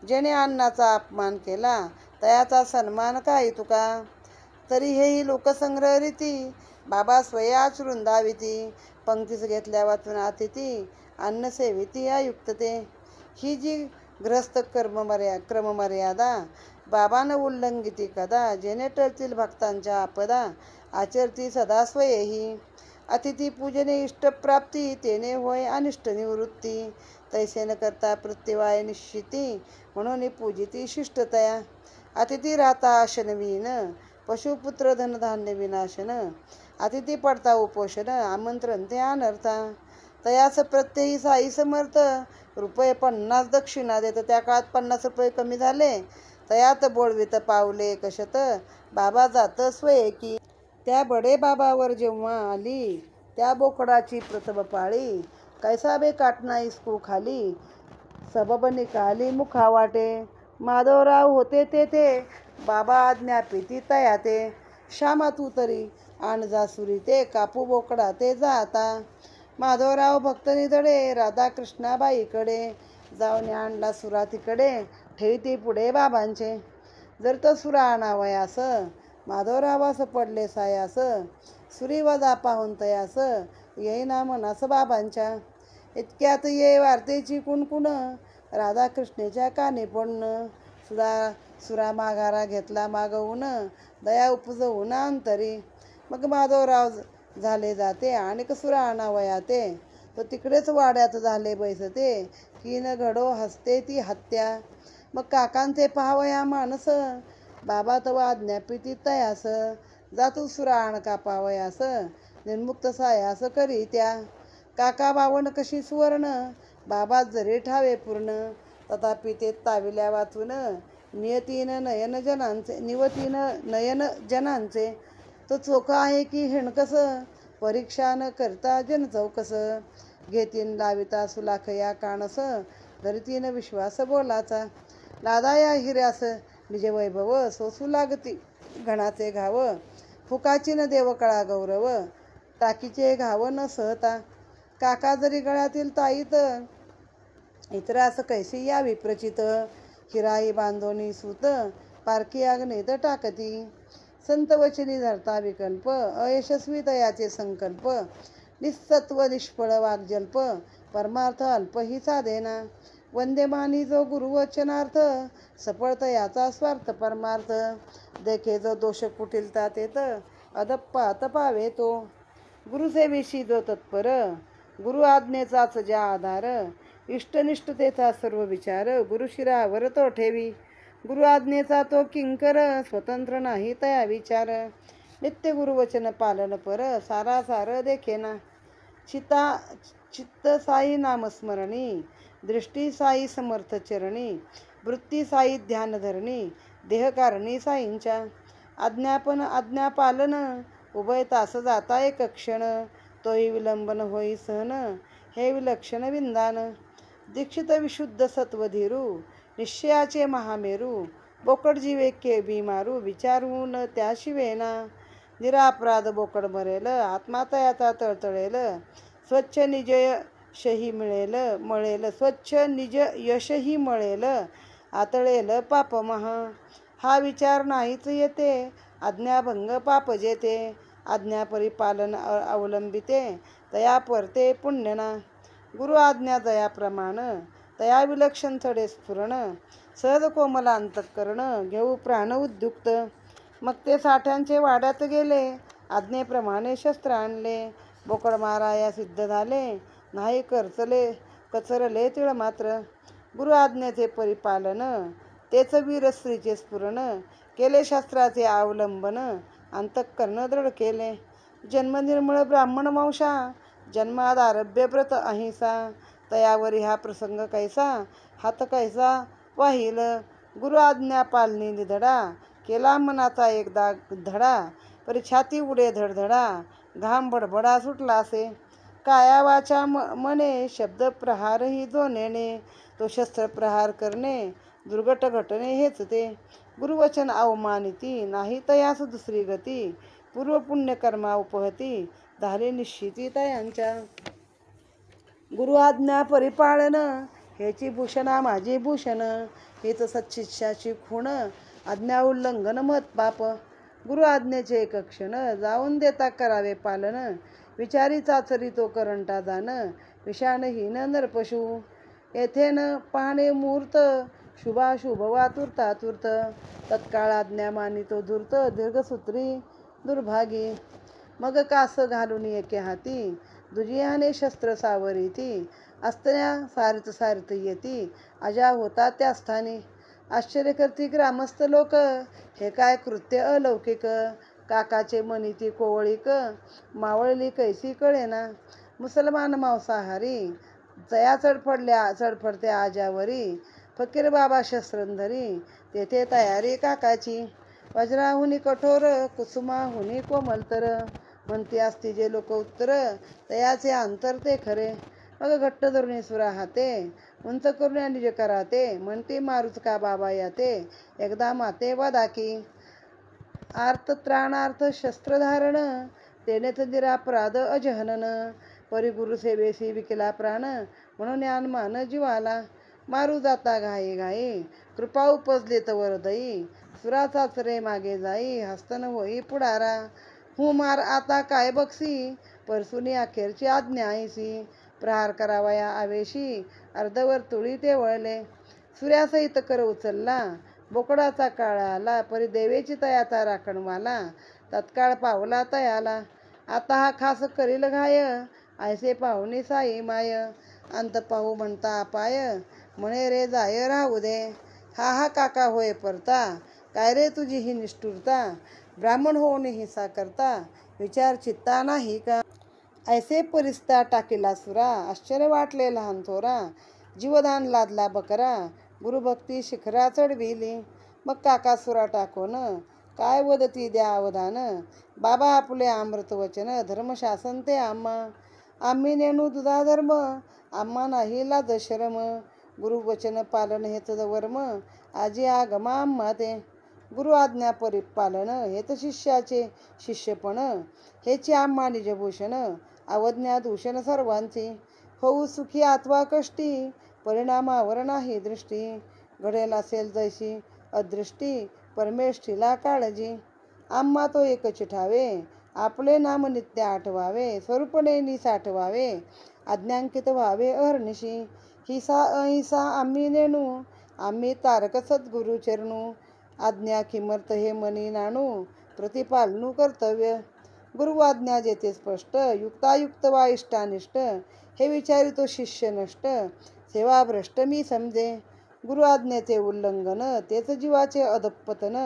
जेणे अन्नाचा अपमान केला, तयाचा सन्मान काय तुका. तरी हेही लोकसंग्रह रीती, बाबा स्वये आचरून दाविती. पंक्तीस घेतल्या वाचून अतिथी, अन्न सेविती अयुक्तते. ही जी ग्रस्त क्रममर्यादा, बाबानं उल्लंघिती कदा. जेणे टळतील भक्तांच्या आपदा, आचरती सदा स्वयेही. अतिथी पूजने इष्टप्राप्ती, तेने होय अनिष्ट निवृत्ती. तैसे न करता प्रत्यवाय निश्चिती, म्हणून पूजिती शिष्टतया. अतिथी राहता अशनवीन, पशुपुत्र धनधान्य विनाशन. अतिथी पडता उपोषण, आमंत्रण ते अनर्था. तयास प्रत्ययी साई समर्थ, ₹50 दक्षिणा देत. त्या काळात 50 रुपये कमी झाले. तयात बोलवित पावले कशत, बाबा जात स्वयेकी. त्या बडे बाबावर जेव्हा आली त्या बोकडाची प्रथम पाळी, कैसा बे काटना इसको खाली, सबब निकाली मुखा वाटे. माधवराव होते ते बाबा आज्ञा प्रीती तया ते. श्यामा तू तरी आण जासुरी ते, कापू बोकडा ते जाता. माधवराव भक्त निधडे राधाकृष्णाबाईकडे, जाऊन आणला सुरा तिकडे, ठेवीती पुढे बाबांचे. जर तो सुरा आणावयास माधवरावास पडले सायास, सुरी वजा पाहून तयास येईना मनास बाबांच्या. इतक्यात ये वार्तेची कुणकुण, राधाकृष्णेच्या कानी पडून. सुरा माघारा घेतला मागवून, दया उपजवून अंतरी. मग माधवराव झाले जाते, अनेक सुरा आणावया ते. तो तिकडेच वाड्यात झाले बैसते, कीन घडो हसते ती हत्या. मग काकांचे पाहावया मानस, बाबा तव आज्ञापिती तयास. जातू सुरा आण कापावयास, निर्मुक्त सायास करी त्या. काका बावण कशी सुवर्ण, बाबा जरी ठावे पूर्ण. तथापि ते ताविल्या वाचून, निवतीन नयन जनांचे. तो चोखा आहे की हिणकस, परीक्षा न करता जन चौकस. घेतीन लाविता सुलाख या काणस, धरतीन विश्वास बोलाचा. लादा या हिऱ्यास निज वैभव, सोसू लागती घणाचे घाव. फुकाची न देव कळा गौरव, टाकीचे घाव न सहता. काका जरी गळ्यातील ताईत, इतरास कैसी या विप्रचित. हिराई बांधोनी सूत, पारखी अग्नीत टाकती. संत वचनी धरता विकल्प, अयशस्वी तयाचे संकल्प. निस्सत्व निष्फळ वाग्जल्प, परमार्थ अल्प ही साधेना. वंदेमानी जो गुरुवचनार्थ, सफळ तयाचा स्वार्थ परमार्थ. देखे जो दोष कुटिलता तेत, अदप्पात पावे तो. गुरुसेवेशी जो तत्पर, गुरु आज्ञेचाच ज्या आधार. इष्टनिष्ठतेचा सर्व विचार, गुरुशिरावर तो ठेवी. गुरु आज्ञेचा तो किंकर, स्वतंत्र नाही तया विचार. नित्य गुरुवचन पालन पर, सारासार देखेना. चित्त साई नामस्मरणी, दृष्टी साई समर्थ चरणी. वृत्ती साई ध्यान धरणी, देहकारणी साईंच्या. आज्ञापन आज्ञापालन, उभय तास जाता एक क्षण. तोही विलंबन होई सहन, हे विलक्षण विंदान. दीक्षित विशुद्ध सत्वधीरू, निश्चयाचे महामेरू. बोकड जीवे के बिमारू, विचारून त्या शिवेना. निरापराध बोकड मरेल, आत्मा तयाचा तळतळेल. स्वच्छ निज यशही मळेल, स्वच्छ निज यशही मळेल. आतळेल पाप महा, हा विचार नाहीच येते. आज्ञाभंग पाप जेते, आज्ञा परिपालन अवलंबिते. तया परते पुण्यना. गुरु आज्ञा दया प्रमाण, तया विलक्षण चढे स्फुरण. सहज कोमल अंतःकरण, घेऊ प्राण उद्युक्त. मग ते साठ्यांचे वाड्यात गेले, आज्ञेप्रमाणे शस्त्र आणले. बोकड माराया सिद्ध झाले, नाही कचरले तिळ मात्र. गुरु आज्ञेचे परिपालन, तेच वीर स्त्रीचे स्फुरण. केले शास्त्राचे अवलंबन, अंतःकरण दृढ केले. जन्म निर्मळ ब्राह्मण वंशा, जन्मादारभ्य व्रत अहिंसा. तयावरी हा प्रसंग कैसा, हात कैसा वाहिल. गुरु आज्ञा पालनी निधडा, केला मनाचा एकदा धडा. परी छाती उडे धडधडा, घाम बडबडा सुटला असे. काया वाचा मने, शब्द प्रहारही जो नेणे. तो शस्त्र प्रहार करणे, दुर्घट घटने हेच ते. गुरुवचन अवमानिती, नाही तयास दुसरी गती. पूर्व पुण्यकर्मा उपहती, झाले निश्चिती तयांच्या. गुरु आज्ञा परिपालन, हेची भूषणा माझी भूषण. हेच सच्शिष्याची खूण, आज्ञा उल्लंघन मत पाप. गुरु आज्ञेचे एक क्षण, जाऊन देता करावे पालन. विचारी चाचरी तो करंटा जाण, विषाणहीन नरपशु. येथे न पाहणे मुहूर्त, शुभाशुभ वा तुर्तातुर्त. तत्काळ आज्ञा मानितो धूर्त, दीर्घसूत्री दुर्भागी. मग कास घालून एके हाती, दुजियाने शस्त्र सावरीती. अस्त्र्या सारित सारित येती, अजा होता त्या स्थानी. आश्चर्य करती ग्रामस्थ लोक, हे काय कृत्य अलौकिक. काकाचे मनीती कोवळीक, मावळली कैसी कळेना. मुसलमान मांसाहारी, जया चढफडते आजावरी. फकीर बाबा शस्त्रंधरी, तेथे तयारी काकाची. वज्राहुनी कठोर, कुसुमाहुनी कोमलतर. म्हणती असती जे लोक उत्तर, तयाचे अंतर ते खरे. मग घट्ट धरून सुरा हाते उंच करून निज कराते म्हणते मारूच का बाबा याते एकदा माते वदाकी आर्त त्राणार्थ शस्त्रधारण तेनेच निरापराध अजहनन परी गुरुसेवेसी विकेला प्राण म्हणून ज्ञानमान जीवाला मारू जाता घाई घाई कृपा उपजले तवर दई सुराचाच रे मागे जाई हस्तन होई पुढारा हू मार आता काय बक्षी परसुनी अखेरची आज्ञा ऐसी प्रहार करावया आवेशी अर्धवर्तुळी ते वळले सूर्यासहित कर उचलला बोकडाचा काळ आला परी देवेची तयाचा राखणवाला तत्काळ पावला तयाला आता हा खास करील घाय ऐसे पाहुणी साई माय अंत पाहू म्हणता अपाय म्हणे रे जाय राहू दे हा हा काका होय परता काय रे तुझी ही निष्ठुरता ब्राह्मण होऊन हिंसा करता विचार चित्ता नाही का ऐसे परिस्ता टाकीला सुरा आश्चर्य वाटले लहान थोरा जीवदान लादला बकरा गुरुभक्ती शिखरा चढविली मग काका सुरा टाकोन काय वदती द्या अवधान बाबा आपले अमृत वचन धर्मशासन ते आम्ही नेणू तुझा धर्म आम्हा नाही लाज शरम गुरुवचन पालन हेच वर्म आजी आगमा आम्हा ते गुरु आज्ञा परिपालन हेच शिष्याचे शिष्यपण हेची आम्हा निजभूषण अवज्ञा दूषण सर्वांची होऊ सुखी अथवा कष्टी परिणामावर नाही दृष्टी घडेल असेल जैशी अदृष्टी परमेष्ठीला काळजी आम्हा तो एकच ठावे आपले नाम नित्य आठवावे स्वरूपणे साठवावे आज्ञांकित व्हावे अहर्निशी हिसा अहिंसा आम्ही नेणू आम्ही तारक सद्गुरु चरणू आज्ञा किमर्थ हे मनी नाणू प्रतिपालनू कर्तव्य गुरुआज्ञा जेथे स्पष्ट युक्तायुक्त वा इष्टानिष्ट हे विचारितो शिष्य नष्ट सेवा भ्रष्ट मी समजे गुरु आज्ञेचे उल्लंघन तेच जीवाचे अधपतन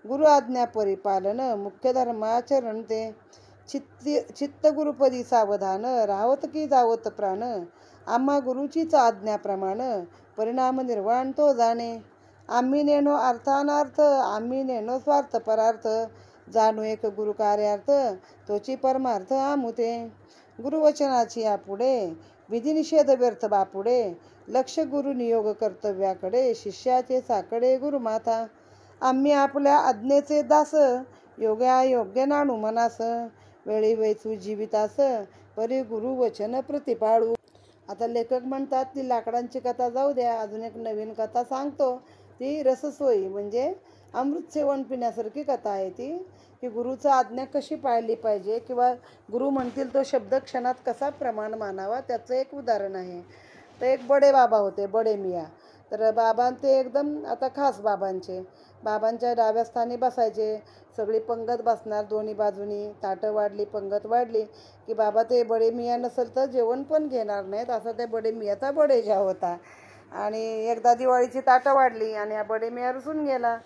गुरु आज्ञा परिपालन मुख्य धर्माचरण ते चित्त गुरुपदी सावधान राहत की जावत प्राण आम्हा गुरुचीच आज्ञाप्रमाण परिणाम निर्वाण तो जाणे आम्ही नेणो अर्थानार्थ आम्ही नेणो स्वार्थ परार्थ जाणू एक गुरु कार्यार्थ तोची परमार्थ आमुते गुरुवचनाची यापुढे विधिनिषेध व्यर्थ बापुढे लक्ष गुरु नियोग कर्तव्याकडे शिष्याचे साकडे गुरुमाता आम्ही आपल्या आज्ञेचे दास योग्य नाणू मनास वेळी वेचू जीवितास परी गुरुवचन प्रतिपाळू. आता लेखक म्हणतात ती लाकडांची कथा जाऊ द्या, अजून एक नवीन कथा सांगतो. ती रससोयी म्हणजे अमृत सेवन पिण्यासारखी कथा आहे ती, की गुरुचा आज्ञा कशी पाळली पाहिजे किंवा गुरु म्हणतील तो शब्द क्षणात कसा प्रमाण मानावा त्याचं एक उदाहरण आहे. तर एक बडे बाबा होते, बडे मिया. तर बाबा ते एकदम आता खास बाबांच्या डाव्या स्थानी बसायचे. सगळी पंगत बसणार दोन्ही बाजूनी, ताटं वाढली पंगत वाढली की बाबा ते बडे मिया नसेल तर जेवण पण घेणार नाहीत, असा त्या बडे मियाचा बडेजा होता. आणि एकदा दिवाळीची ताटं वाढली आणि हा बडे मिया रुसून गेला.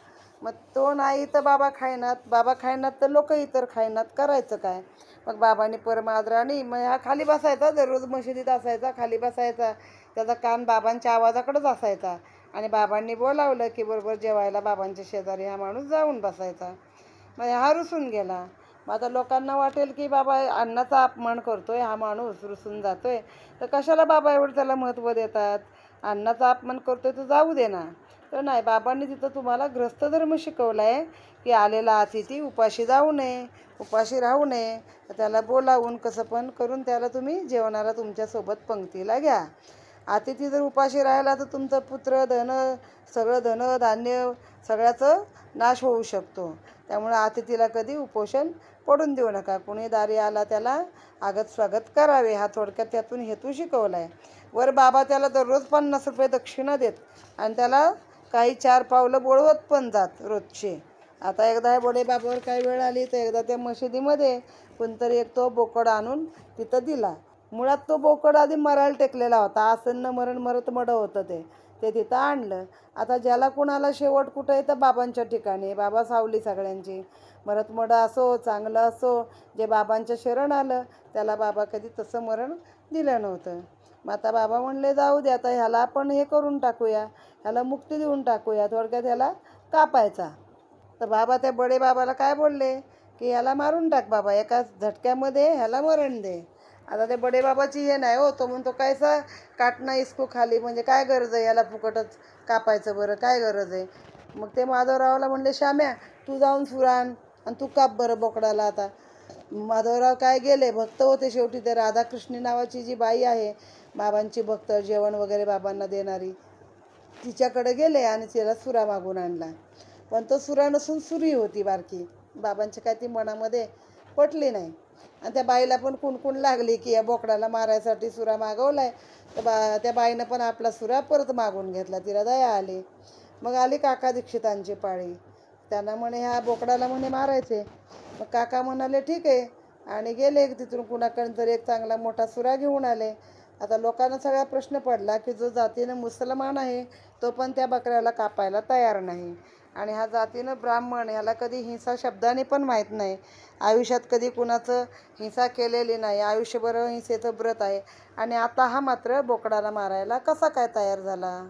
मग तो नाही तर बाबा खायनात तर लोक इतर खायनात, करायचं काय. मग बाबांनी परम आदराने मग हा खाली बसायचा, दररोज मशिदीत असायचा, खाली बसायचा, त्याचा कान बाबांच्या आवाजाकडेच असायचा. आणि बाबांनी बोलावलं की बरोबर जेवायला बाबांच्या शेजारी हा माणूस जाऊन बसायचा. मग हा रुसून गेला. मग आता लोकांना वाटेल की बाबा अन्नाचा अपमान करतोय हा माणूस, रुसून जातोय, तर कशाला बाबा एवढं त्याला महत्त्व देतात, अन्नाचा अपमान करतोय तर जाऊ दे ना. तर नाही, बाबांनी तिथं तुम्हाला ग्रस्त धर्म शिकवला आहे की आलेला अतिथी उपाशी जाऊ नये, उपाशी राहू नये. तर त्याला बोलावून कसं पण करून त्याला तुम्ही जेवणाला तुमच्यासोबत पंक्तीला घ्या. अतिथी जर उपाशी राहिला तर तुमचं पुत्र धन सगळं धन धान्य सगळ्याचं नाश होऊ शकतो. त्यामुळे अतिथीला कधी उपोषण पडून देऊ नका. कुणी दारी आला त्याला आगत स्वागत करावे, हा थोडक्यात त्यातून हेतू शिकवला आहे. वर बाबा त्याला दररोज 50 रुपये दक्षिणा देत आणि त्याला काही 4 पावलं बोलवत पण जात रोजचे. आता एकदा बडे बाबावर काही वेळ आली तर एकदा त्या मशिदीमध्ये कोणतरी एक तो बोकड आणून तिथं दिला. मुळात तो बोकड आधी मरायला टेकलेला होता, आसन्न मरण मरत मड होतं ते तिथं आणलं. आता ज्याला कुणाला शेवट कुठं आहे तर बाबांच्या ठिकाणी, बाबा सावली सगळ्यांची. मरत मड असो चांगलं असो, जे बाबांच्या शरण आलं त्याला बाबा कधी तसं मरण दिलं नव्हतं. मग आता बाबा म्हणले जाऊ दे, आता ह्याला आपण हे करून टाकूया, ह्याला मुक्ती देऊन टाकूया, थोडक्यात ह्याला कापायचा. तर बाबा त्या बडे बाबाला काय बोलले की ह्याला मारून टाक बाबा, एका झटक्यामध्ये ह्याला मरण दे. आता ते बडे बाबाची हे नाही हो, तो म्हणतो कायसा काटणं इसको खाली, म्हणजे काय गरज आहे याला फुकटच कापायचं, बरं काय गरज आहे. मग ते माधवरावला म्हणले, श्याम्या तू जाऊन सुरान आणि तू काप बरं बोकडाला. आता माधवराव काय गेले, भक्त होते शेवटी. ते राधाकृष्णी नावाची जी बाई आहे बाबांची भक्त, जेवण वगैरे बाबांना देणारी, तिच्याकडे गेले आणि तिला सुरा मागून आणला. पण तो सुरा नसून सुरी होती बारकी. बाबांच्या काय ती मनामध्ये पटली नाही. आणि त्या बाईला पण कुणकुण लागली की या बोकडाला मारायसाठी सुरा मागवलाय. तर त्या बाईनं पण आपला सुरा परत मागून घेतला. तिला दया आली. मग आली काका दीक्षितांची पाळी. त्यांना म्हणे ह्या बोकडाला म्हणे मारायचे. मग काका म्हणाले ठीक आहे, आणि गेले तिथून कुणाकडे तरी एक चांगला मोठा सुरा घेऊन आले. आता लोकांना सगळा प्रश्न पडला की जो जातीनं मुसलमान आहे तो पण त्या बकऱ्याला कापायला तयार नाही, आणि हा जातीनं ब्राह्मण, ह्याला कधी हिंसा शब्दाने पण माहीत नाही, आयुष्यात कधी कुणाचं हिंसा केलेली नाही, आयुष्यभर हिंसेचं व्रत आहे, आणि आता हा मात्र बोकडाला मारायला कसा काय तयार झाला.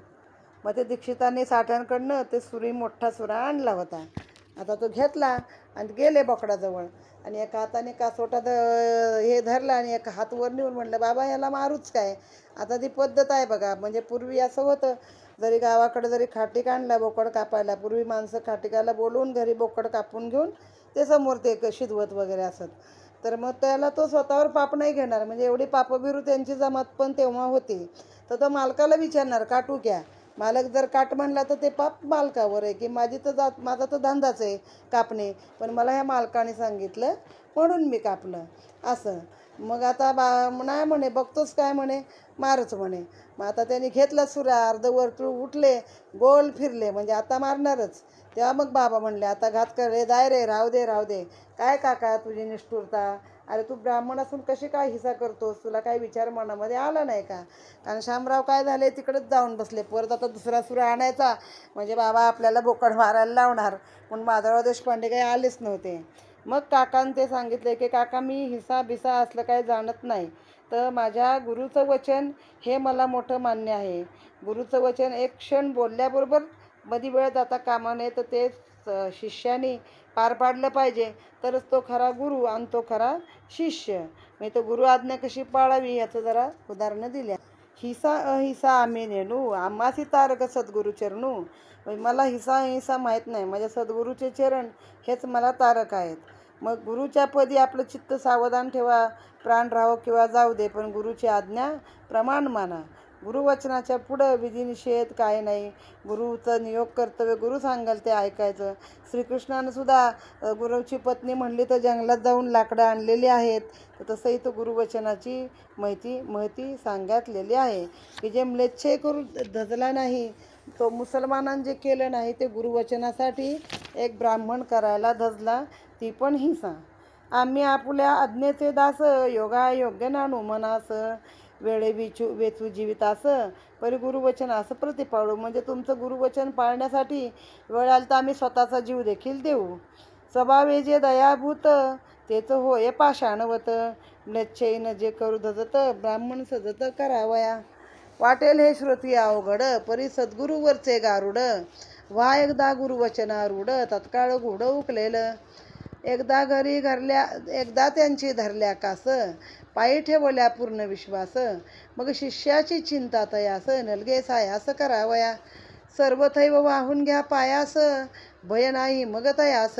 मग ते दीक्षितांनी साठ्यांकडनं ते सुरी मोठा सुरा आणला होता. आता तो घेतला आणि गेले बोकडाजवळ, आणि एका हाताने कासोटात हे धरला आणि एका हात वर नेऊन म्हणलं बाबा याला मारूच काय. आता ती पद्धत आहे बघा, म्हणजे पूर्वी असं होतं, जरी गावाकडे जरी खाटीक आणला बोकड कापायला, पूर्वी माणसं खाटिकाला बोलवून घरी बोकड कापून घेऊन ते समोर ते शिजवत वगैरे असत. तर मग त्याला तो स्वतःवर पाप नाही घेणार, म्हणजे एवढी पापभिरू त्यांची जमात पण तेव्हा होती. तर तो मालकाला विचारणार काटू क्या. मालक जर काट म्हणला तर ते पाप मालकावर आहे, की माझा तर धंदाच आहे कापणे, पण मला ह्या मालकाने सांगितलं म्हणून मी कापलं असं. मग आता नाही म्हणे, बघतोच काय म्हणे, मारच म्हणे. मग आता त्यांनी घेतला सुरा, अर्धवर्तुळ उठले, गोल फिरले, म्हणजे आता मारणारच. तेव्हा मग बाबा म्हणले आता घात कर रे, जाय रे, राहू दे राहू दे. काय काका तुझी निष्ठुरता, अरे तू ब्राह्मण असून कशी काय हिंसा करतोस, तुला काय विचार मनामध्ये आला नाही का. कारण शामराव काय झाले, तिकडेच जाऊन बसले. परत आता दुसरा सुरा आणायचा म्हणजे बाबा आपल्याला बोकड मारायला लावणार. पण माधवराव देशपांडे काही आलेच नव्हते. मग काकांनी ते सांगितले की काका मी हिंसा बिसा असलं काय जाणत नाही, तर माझ्या गुरुचं वचन हे मला मोठं मान्य आहे. गुरुचं वचन एक क्षण बोलल्याबरोबर मधी वेळ जाता कामा नये, तर ते शिष्याने पार पाडलं पाहिजे, तरच तो खरा गुरु आणि तो खरा शिष्य. मी तर गुरु आज्ञा कशी पाळावी याचं जरा उदाहरणं दिल्या. हिंसा अहिंसा आम्ही नेणू, आम्हासी तारक सद्गुरु चरणू. मला हिंसा अहिंसा माहीत नाही, माझ्या सद्गुरूचे चरण हेच मला तारक आहेत. मग गुरुच्या पदी आपलं चित्त सावधान ठेवा, प्राण राहो किंवा जाऊ दे, पण गुरुची आज्ञा प्रमाण माना. गुरुवचनाच्या पुढं विधिनिषेध काय नाही. गुरुचं नियोग कर्तव्य गुरु सांगाल ते ऐकायचं. श्रीकृष्णानं सुद्धा गुरुची पत्नी म्हणली तर जंगलात जाऊन लाकडं आणलेली आहेत, तर तसंही तो गुरुवचनाची महती सांगितलेली आहे, की जे म्लेच्छे करून धजला नाही, तो मुसलमानांनी जे केलं नाही ते गुरुवचनासाठी एक ब्राह्मण करायला धजला, ती पण हिंसा. आम्ही आपल्या आज्ञेचे दास, योगा योग्य नानू मनास, वेळे वेचू जीवितास, परी गुरुवचन असं प्रतिपाळू. म्हणजे तुमचं गुरुवचन पाळण्यासाठी वेळ आली तर आम्ही स्वतःचा जीव देखील देऊ. स्वभावे जे दयाभूत, तेच होय पाषाणवत, म्लेच्छेन जे करू धजत, ब्राह्मण सजत करावया. वाटेल हे श्रोती अवघड, परी सद्गुरूवरचे गारुड, व्हा एकदा गुरुवचनारूढ, तत्काळ घोड उकलेलं. एकदा त्यांची धरल्या कास, पायी ठेवल्या पूर्ण विश्वास, मग शिष्याची चिंता तयास, नलगे सायास करावया. सर्वथैव वाहून घ्या पायास, भय नाही मग तयास,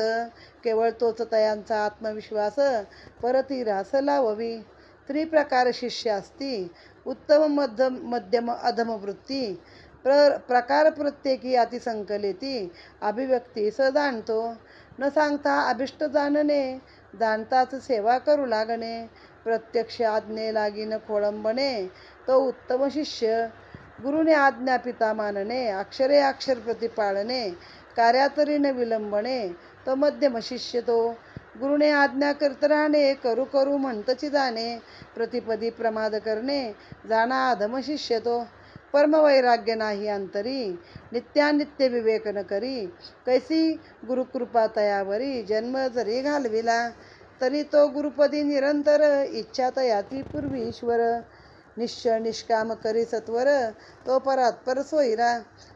केवळ तोच तयांचा आत्मविश्वास, परती रास लाववी. त्रिप्रकार शिष्य असती, उत्तम मध्यम अधम वृत्ती, प्रकार प्रत्येकी अतिसंकलेती, अभिव्यक्ती स जाणतो. न सांगता अभिष्ट जाणणे, जाणताच सेवा करू लागणे, प्रत्यक्ष आज्ञे लागीन खोळंबणे, तो उत्तम शिष्य. गुरुने आज्ञा पिता मानणे, अक्षरे अक्षर प्रतिपाळणे, कार्यातरी न विलंबणे, तो मध्यम शिष्य तो. गुरुने आज्ञा करत राहणे, करू करू म्हणतची जाणे, प्रतिपदी प्रमाद करणे, जाणा अधम शिष्य तो. परमवैराग्य नाही अंतरी, नित्यानित्य विवेक न करी, कैसी गुरुकृपा तयावरी, जन्म जरी घालविला, तरी तो गुरुपदी निरंतर, इच्छा तयाती पूर्वी ईश्वर. निश्चय निष्काम करी सत्वर, तो परात्पर सोयरा,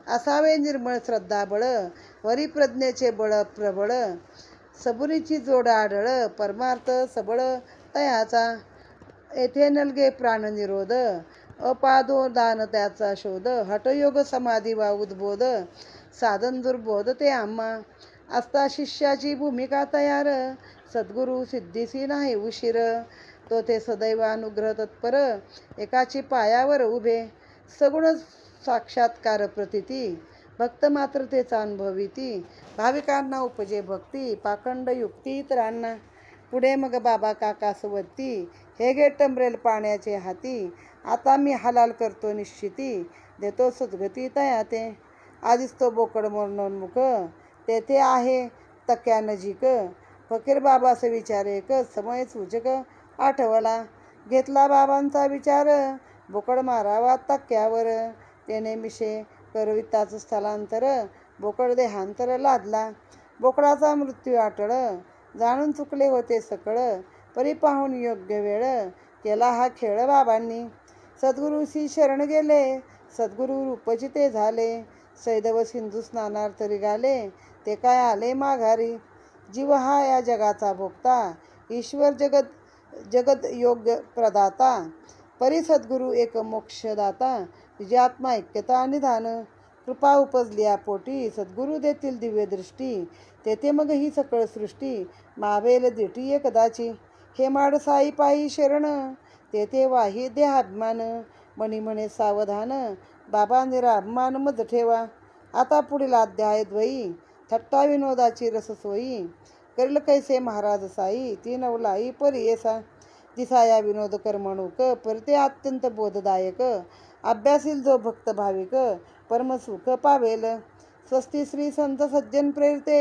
असावे निर्मळ श्रद्धाबळ, वरी प्रज्ञेचे बळ प्रबळ, सबुरीची जोड आढळ, परमार्थ सबळ तयाचा. येथे नलगे प्राणनिरोध, अपादो दान त्याचा शोध, हठयोग समाधी वा उद्बोध, साधन दुर्बोध ते आम्हा. असता शिष्याची भूमिका तयार, सद्गुरु सिद्धीसी नाही उशीर. तो ते सदैव अनुग्रह तत्पर, एकाची पायावर उभे. सगुण साक्षात्कार प्रतीती, भक्त मात्र तेचा अनुभविती. भाविकांना उपजे भक्ती, पाखंड युक्ती इतरांना. पुढे मग बाबा काकासवती, हे घे टमरेल पाण्याचे हाती. आता मी हलाल करतो निश्चिती, देतो सद्गती तया ते. आधीच तो बोकड मरणोन्मुख, तेथे आहे तक्या नजीक. फकीर बाबास विचारे एक, समय सूचक आठवला. घेतला बाबांचा विचार, बोकड मारावा तक्यावर. तेने मिशे करविताच स्थलांतर, बोकड देहांतर लादला. बोकडाचा मृत्यू अटळ, जाणून चुकले होते सकळ. परी पाहून योग्य वेळ, केला हा खेळ बाबांनी. सद्गुरूशी शरण गेले, सद्गुरू रूपची ते झाले. सैदव सिंधू स्नानार्थ निघाले, ते काय आले माघारी. जीव हा या जगाचा भोगता, ईश्वर जगत योग्य प्रदाता. परी सद्गुरू एक मोक्षदाता, तुझी आत्मा ऐक्यता निधान. कृपा उपजली पोटी, सद्गुरू देतील दिव्य दृष्टी. तेथे मग ही सकळ सृष्टी, मावेल दिटी कदाची. हे माड साई पायी शरण, तेथे वाही देहाभिमान. मनी म्हणे सावधान, बाबा निराभिमान मज ठेवा. आता पुढील अध्याय द्वयी, थट्टा विनोदाची रससोयी. करील कैसे महाराज साई, ती नवलाई परी येसा. दिसाया विनोद करमणूक, परते अत्यंत बोधदायक. अभ्यासील जो भक्त भाविक, परमसुख पावेल. स्वस्ती श्री संत सज्जन प्रेरिते,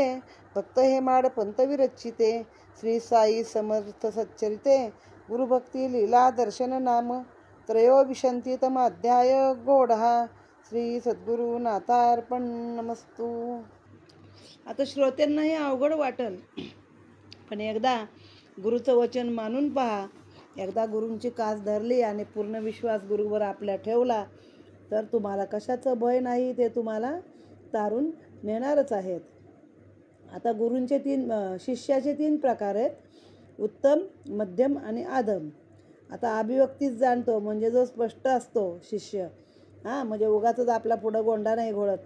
भक्त हे माड पंत विरचिते. श्री साई समर्थ सच्चरिते, गुरुभक्ती लीला दर्शन नाम. त्रयोविंशतितम अध्याय गोढा. श्री सद्गुरु नाथार्पण नमस्तू. आता श्रोत्यांना हे अवघड वाटल, पण एकदा गुरुचं वचन मानून पहा. एकदा गुरूंची कास धरली आणि पूर्ण विश्वास गुरुवर आपल्या ठेवला, तर तुम्हाला कशाचं भय नाही, ते तुम्हाला तारून नेणारच आहेत. आता गुरूंचे शिष्याचे 3 प्रकार आहेत, उत्तम, मध्यम आणि आदम. आता अभिव्यक्तीच जाणतो म्हणजे जो स्पष्ट असतो शिष्य, म्हणजे उगाचच आपला पुढं गोंडा नाही घोळत.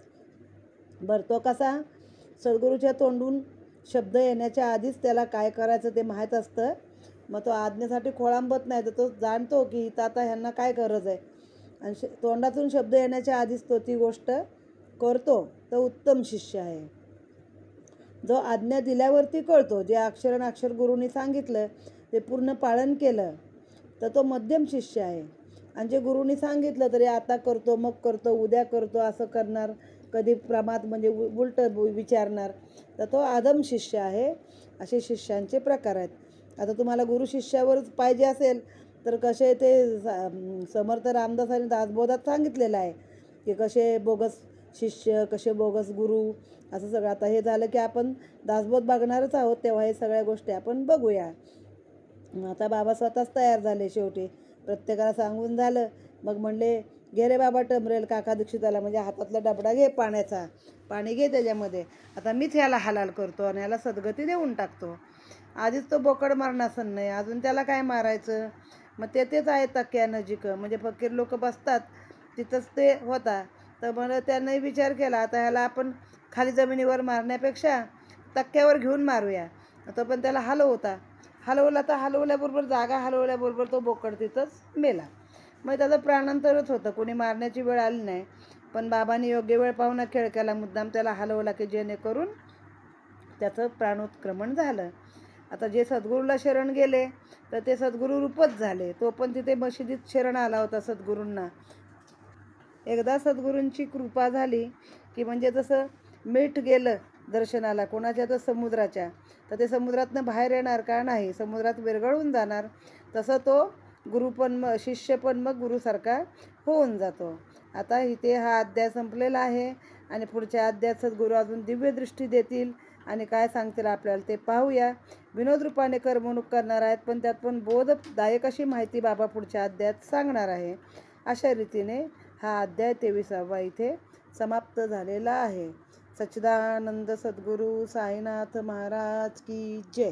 बरं, तो कसा? सद्गुरूच्या तोंडून शब्द येण्याच्या आधीच त्याला काय करायचं ते माहीत असतं. मग तो आज्ञेसाठी खोळंबत नाही, तर तो जाणतो की इथं आता ह्यांना काय गरज आहे, आणि तोंडातून शब्द येण्याच्या आधीच तो ती गोष्ट करतो. तो उत्तम शिष्य आहे. जो आज्ञा दिल्यावरती कळतो, जे अक्षर गुरूंनी सांगितलं ते पूर्ण पालन केलं, तर तो मध्यम शिष्य आहे. आणि जे गुरूंनी सांगितलं तरी आता करतो, मग करतो, उद्या करतो, असं करणार, कधी प्रमाद म्हणजे उलट विचारणार, तर तो आदम शिष्य आहे. असे शिष्यांचे प्रकार आहेत. आता तुम्हाला गुरु शिष्यावरच पाहिजे असेल तर कसे ते समर्थ रामदास आणि दासबोधात सांगितलेलं आहे की कसे बोगस शिष्य, कसे बोगस गुरु, असं सगळं. आता हे झालं की आपण दासबोध बघणारच आहोत, तेव्हा हे सगळ्या गोष्टी आपण बघूया. आता बाबा स्वतःच तयार झाले. शेवटी प्रत्येकाला सांगून झालं. मग म्हणले, घे रे बाबा टमरेल काका दीक्षिताला, म्हणजे हातातला डबडा घे पाण्याचा, पाणी घे त्याच्यामध्ये. आता मीच ह्याला हलाल करतो आणि ह्याला सद्गती देऊन टाकतो. आधीच तो बोकड मारणासन नाही, अजून त्याला काय मारायचं. मग तेच आहे तक्या नजीक, म्हणजे फकीर लोक बसतात तिथंच ते होता. तर मला त्याने विचार केला, आता ह्याला आपण खाली जमिनीवर मारण्यापेक्षा तक्क्यावर घेऊन मारूया. तो पण त्याला हलवला, तर हलवल्याबरोबर जागा हलवल्याबरोबर तो बोकड तिथंच मेला. मग त्याचं प्राणांतरच होतं, कोणी मारण्याची वेळ आली नाही. पण बाबांनी योग्य वेळ पाहून खेळ केला, मुद्दाम त्याला हलवला की जेणेकरून त्याचं प्राणोत्क्रमण झालं. आता जे सद्गुरूला शरण गेले तर ते सद्गुरू रूपच झाले. तो पण तिथे मशिदीत शरण आला होता सद्गुरूंना. एकदा सद्गुरूंची कृपा झाली की म्हणजे जसं मीठ गेलं दर्शनाला कोणाच्या, तर समुद्राच्या, तर ते समुद्रातनं बाहेर येणार का? नाही, समुद्रात विरघळून जाणार. तसं तो गुरु पण शिष्य पण मग गुरुसारखा होऊन जातो. आता इथे हा अध्याय संपलेला आहे आणि पुढच्या अध्यायात सद्गुरू अजून दिव्य दृष्टी देतील आणि काय सांगतील आपल्याला ते पाहूया. विनोद रूपाने करमणूक करणार आहेत, पण त्यात पण बोधदायक अशी माहिती बाबा पुढच्या अध्यायात सांगणार आहे. अशा रीतीने हा अध्याय 23वा इथे समाप्त झालेला आहे. सच्चिदानंद सद्गुरू साईनाथ महाराज की जय.